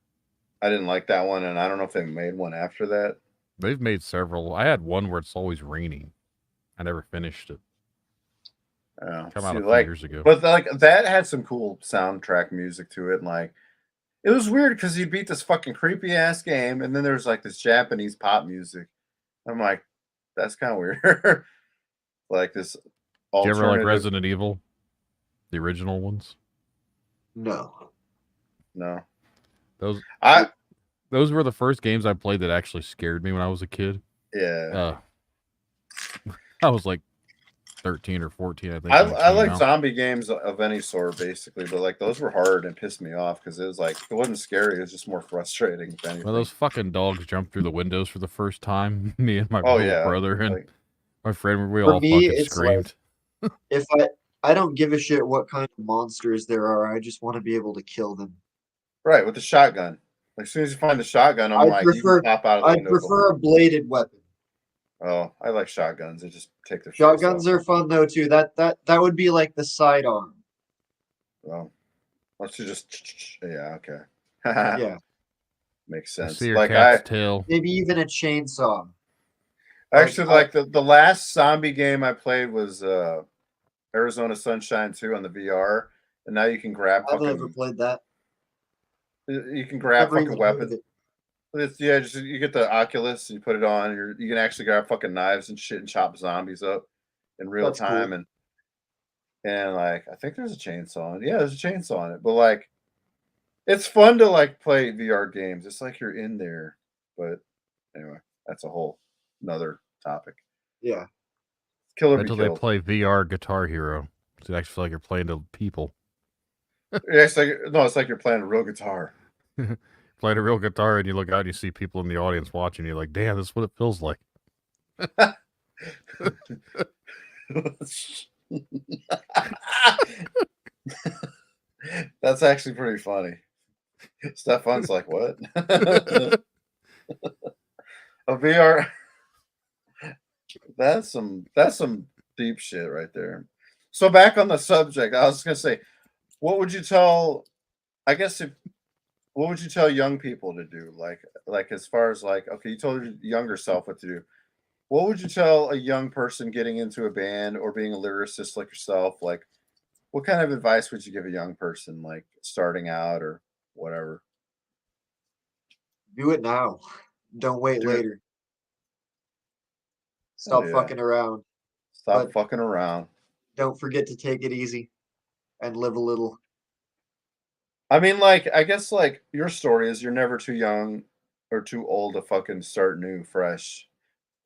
I didn't like that one, and I don't know if they made one after that. They've made several. I had one where it's always raining. I never finished it. Come out a few years ago. But like that had some cool soundtrack music to it, and like it was weird because you beat this fucking creepy ass game, and then there's like this Japanese pop music. I'm like, that's kind of weird. Like this. Do you ever like alternative. Resident Evil? The original ones? No. No. Those were the first games I played that actually scared me when I was a kid. Yeah. I was like 13 or 14, I think. I like zombie games of any sort, basically, but like those were hard and pissed me off because it was like it wasn't scary; it was just more frustrating. If anything. Well, those fucking dogs jumped through the windows for the first time. Me and my brother and like, my friend, we all fucking screamed. Like, if I don't give a shit what kind of monsters there are, I just want to be able to kill them. Right, with the shotgun. Like as soon as you find the shotgun, I'm like, you can pop out of the window. I prefer a bladed weapon. Oh, I like shotguns. They just take their shotguns are fun though too. That would be like the sidearm. Well, let's just okay. Yeah, makes sense. See your cat's tail. Maybe even a chainsaw. Actually, like the last zombie game I played was Arizona Sunshine 2 on the VR, and now you can grab. I've never played that. You can grab fucking weapons. Just you get the Oculus and you put it on. You can actually grab fucking knives and shit and chop zombies up in real time. Cool. And like I think there's a chainsaw on it. Yeah, there's a chainsaw on it. But like it's fun to like play VR games. It's like you're in there. But anyway, that's a whole another topic. Yeah. Until they play VR Guitar Hero. So you actually feel like you're playing to people. Yeah, it's like you're playing a real guitar. Playing a real guitar and you look out and you see people in the audience watching. You're like, damn, this is what it feels like. That's actually pretty funny. Stefan's like, what? A VR. That's some deep shit right there. So back on the subject, I was gonna say, what would you tell? I guess what would you tell young people to do? Like as far as like, okay, you told your younger self what to do. What would you tell a young person getting into a band or being a lyricist like yourself? Like, what kind of advice would you give a young person, like starting out or whatever? Do it now. Don't wait later. Stop fucking around. Stop fucking around. Don't forget to take it easy and live a little. I mean, like, I guess, like, your story is you're never too young or too old to fucking start new, fresh.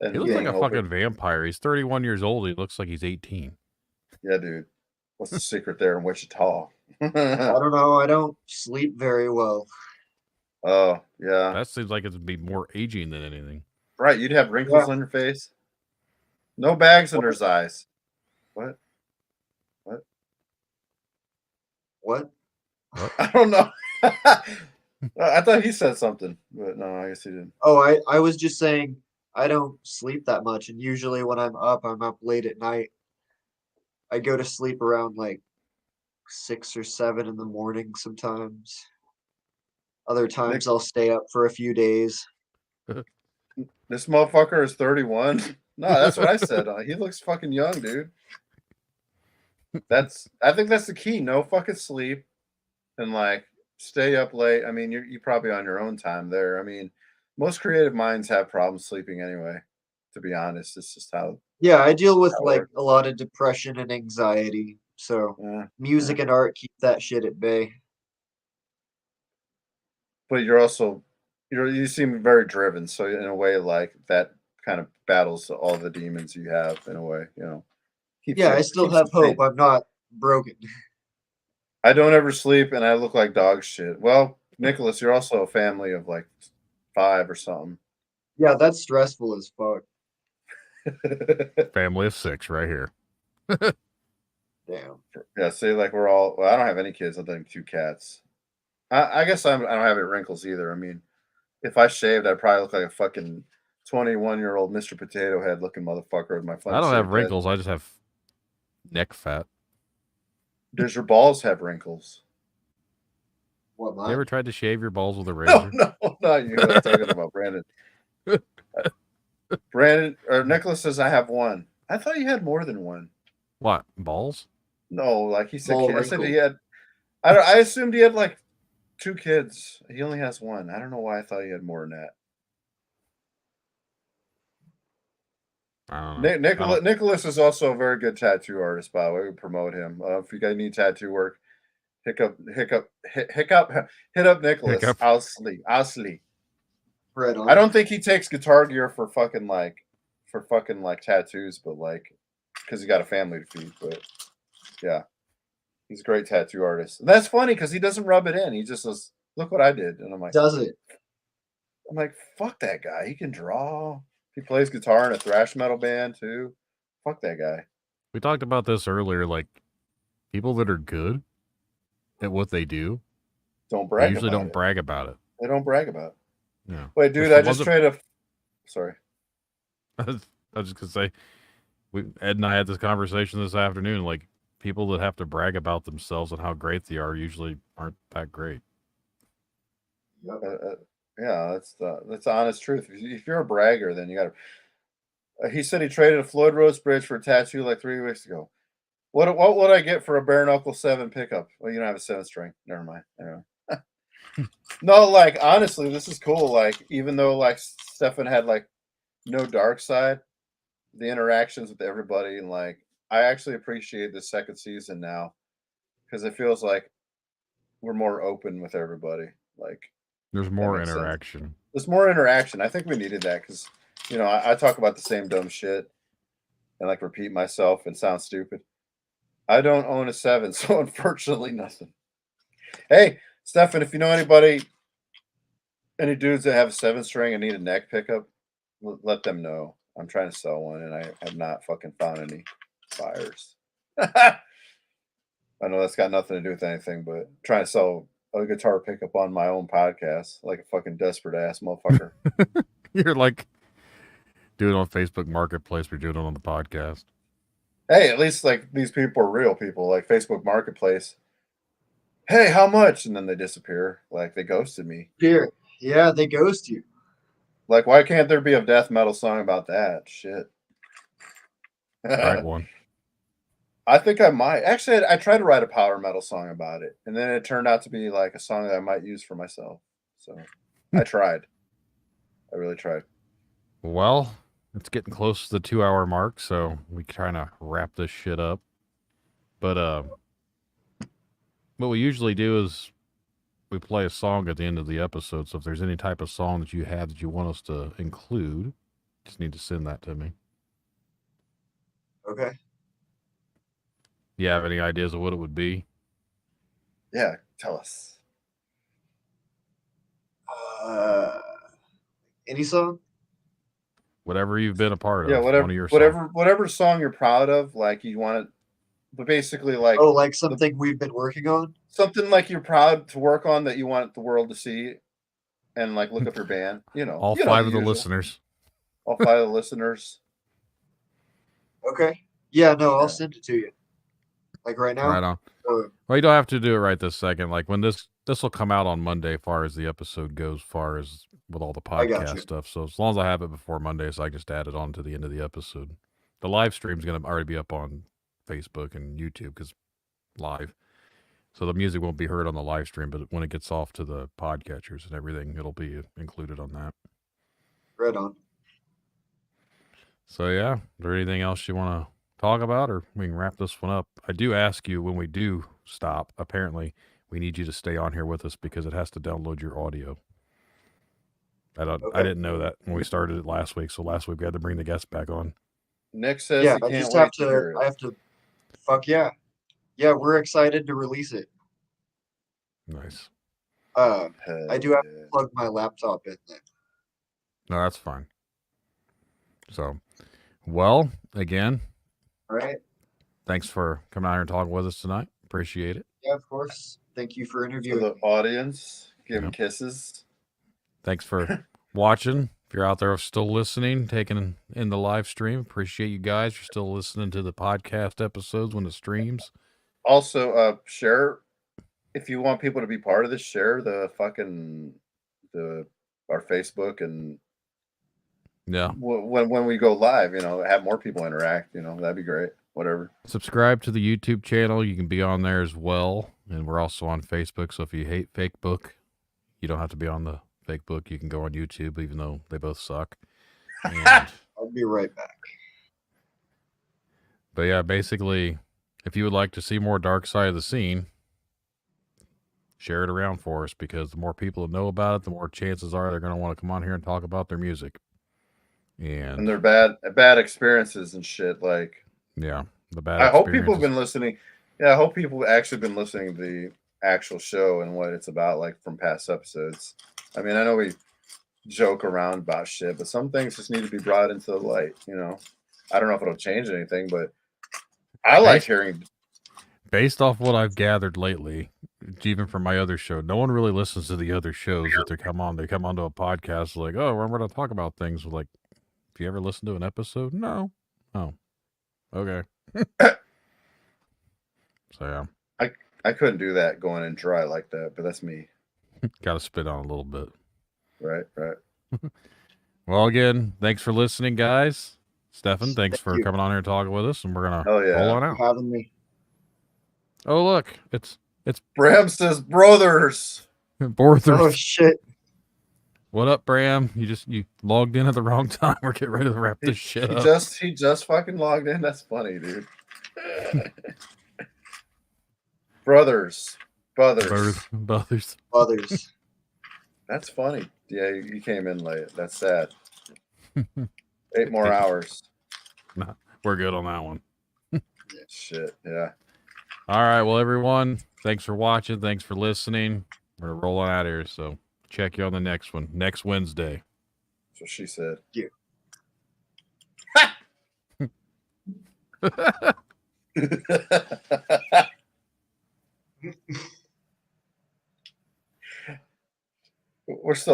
And he looks like a fucking vampire. He's 31 years old. He looks like he's 18. Yeah, dude. What's the secret there in Wichita? I don't know. I don't sleep very well. Oh, yeah. That seems like it'd be more aging than anything. Right. You'd have wrinkles on your face. No bags under his eyes. What? I don't know. I thought he said something, but no, I guess he didn't. Oh, I was just saying I don't sleep that much, and usually when I'm up late at night. I go to sleep around like 6 or 7 in the morning sometimes. Other times I'll stay up for a few days. This motherfucker is 31. No, that's what I said. He looks fucking young, dude. I think that's the key. No fucking sleep. And like stay up late. I mean, you're probably on your own time there. I mean, most creative minds have problems sleeping anyway. To be honest, it's just how. Yeah, I deal with like a lot of depression and anxiety. So music and art keep that shit at bay. but you seem very driven. So in a way, like that kind of battles all the demons you have in a way. Yeah, I still keeps you have hope. sane. I'm not broken. I don't ever sleep, and I look like dog shit. Well, Nicholas, you're also a family of like 5 or something. Yeah, that's stressful as fuck. Family of 6 right here. Damn. Yeah, see, like we're all. Well, I don't have any kids. I think 2 cats. I guess I don't have any wrinkles either. I mean, if I shaved, I'd probably look like a fucking 21-year-old Mr. Potato Head looking motherfucker with my I fun don't have shaved head. wrinkles. I just have neck fat. Does your balls have wrinkles? What, You mine? ever tried to shave your balls with a No, razor? no, not you. I was talking about Brandon. Brandon or Nicholas says I have one. I thought you had more than one. What, balls? No, like he said, Ball I said he wrinkle. had. I assumed he had like 2 kids. He only has one. I don't know why I thought he had more than that. I don't know. Nicholas is also a very good tattoo artist. By the way, we promote him. If you guys need tattoo work, hit up Nicholas. Hiccup. I'll sleep. Right on. I don't think he takes guitar gear for fucking like tattoos, but like because he got a family to feed. But yeah, he's a great tattoo artist. And that's funny because he doesn't rub it in. He just says, "Look what I did," and Does it? I'm like, fuck that guy. He can draw. He plays guitar in a thrash metal band too. Fuck that guy. We talked about this earlier. Like, people that are good at what they do, Don't they brag usually about don't it. brag about it. They don't brag about it. Yeah. Wait, dude, If I it just wasn't- traded a. Sorry. I was just gonna say, Ed and I had this conversation this afternoon. Like, people that have to brag about themselves and how great they are usually aren't that great. Yep. Yeah, that's the honest truth. If you're a bragger, then you got to. He said he traded a Floyd Rose bridge for a tattoo like 3 weeks ago. What would I get for a bare knuckle 7 pickup? Well, you don't have a 7 string. Never mind. Anyway. No, like honestly, this is cool. Like even though like Stefan had like no dark side, the interactions with everybody and like I actually appreciate the second season now because it feels like we're more open with everybody. Like There's that more makes sense. interaction. There's more interaction. I think we needed that because I talk about the same dumb shit and like repeat myself and sound stupid. I don't own a 7, so unfortunately nothing. Hey, Stefan, if you know anybody, any dudes that have a 7 string and need a neck pickup, let them know. I'm trying to sell one and I have not fucking found any buyers. I know that's got nothing to do with anything, but trying to sell a guitar pickup on my own podcast like a fucking desperate ass motherfucker. You're like doing it on Facebook Marketplace. We're doing it on the podcast. Hey, at least like these people are real people, like Facebook Marketplace. Hey, how much? And then they disappear. Like they ghosted me. Here. Yeah, they ghost you. Like, why can't there be a death metal song about that? Shit. Write one. I think I might. Actually, I tried to write a power metal song about it, and then it turned out to be like a song that I might use for myself. So I tried. I really tried. Well, it's getting close to the 2-hour mark, so we trying to wrap this shit up. But what we usually do is we play a song at the end of the episode. So if there's any type of song that you have that you want us to include, just need to send that to me. Okay. You have any ideas of what it would be? Yeah, tell us. Any song? Whatever you've been a part of. Yeah, One of your songs. whatever song you're proud of, like you want it, but basically like Oh, like something we've been working on? something like you're proud to work on that you want the world to see, and like look up your band. All 5 of the usual. listeners. All 5 of the listeners. Okay. Yeah, no, I'll Yeah. send it to you. Like right now? Right on. Or Well, you don't have to do it right this second. Like when this will come out on Monday, far as the episode goes, far as with all the I got podcast you. stuff. So as long as I have it before Monday, so I can just add it on to the end of the episode. The live stream's gonna already be up on Facebook and YouTube because live. So the music won't be heard on the live stream, but when it gets off to the podcatchers and everything, it'll be included on that. right on. So yeah, is there anything else you want to talk about, or we can wrap this one up? I do ask you when we do stop. Apparently, we need you to stay on here with us because it has to download your audio. I Okay. didn't know that when we started it last week. So last week we had to bring the guest back on. Nick says Yeah, he I can't just wait have to hear to. it. I have to. Fuck yeah, yeah. We're excited to release it. Nice. I do have to plug my laptop in there. No, that's fine. So, well, again, All right. thanks for coming out here and talking with us tonight. Appreciate it. Yeah, of course. Thank you for To interviewing. the audience, give them Yep. kisses. Thanks for watching. If you're out there still listening, taking in the live stream, appreciate you guys. You're still listening to the podcast episodes when it streams. Also, share if you want people to be part of this. Share the our Facebook, and Yeah. when we go live, have more people interact. That'd be great. Whatever. Subscribe to the YouTube channel. You can be on there as well. And we're also on Facebook. So if you hate fake book, you don't have to be on the fake book. You can go on YouTube, even though they both suck. And, I'll be right back. but yeah, basically, if you would like to see more Dark Side of the Scene, share it around for us, because the more people that know about it, the more chances are they're going to want to come on here and talk about their music. And their bad experiences and shit. Like, yeah, the bad. I hope people have experiences. been listening. Yeah, I hope people have actually been listening to the actual show and what it's about, like from past episodes. I mean, I know we joke around about shit, but some things just need to be brought into the light. I don't know if it'll change anything, but I like hearing. Based off what I've gathered lately, even from my other show, no one really listens to the other shows that they come on. They come onto a podcast like, oh, we're going to talk about things. Like, if you ever listen to an episode, no. Oh, okay. So yeah, I couldn't do that going in dry like that, but that's me. got to spit on a little bit. Right. Well, again, thanks for listening, guys. Stefan, thanks for you. coming on here and talking with us, and we're gonna Oh, yeah. roll on For out. having me. Oh, look, it's Bram says brothers. Borthers. Oh shit. What up, Bram? You logged in at the wrong time. We're getting ready to wrap this shit He up. he just fucking logged in. That's funny, dude. Brothers. Brothers. That's funny. Yeah, you came in late. That's sad. 8 more hours. Nah, we're good on that one. Shit. Yeah. All right. Well, everyone, thanks for watching. Thanks for listening. We're rolling out here. So check you on the next one, next Wednesday. That's what she said. Yeah. We're still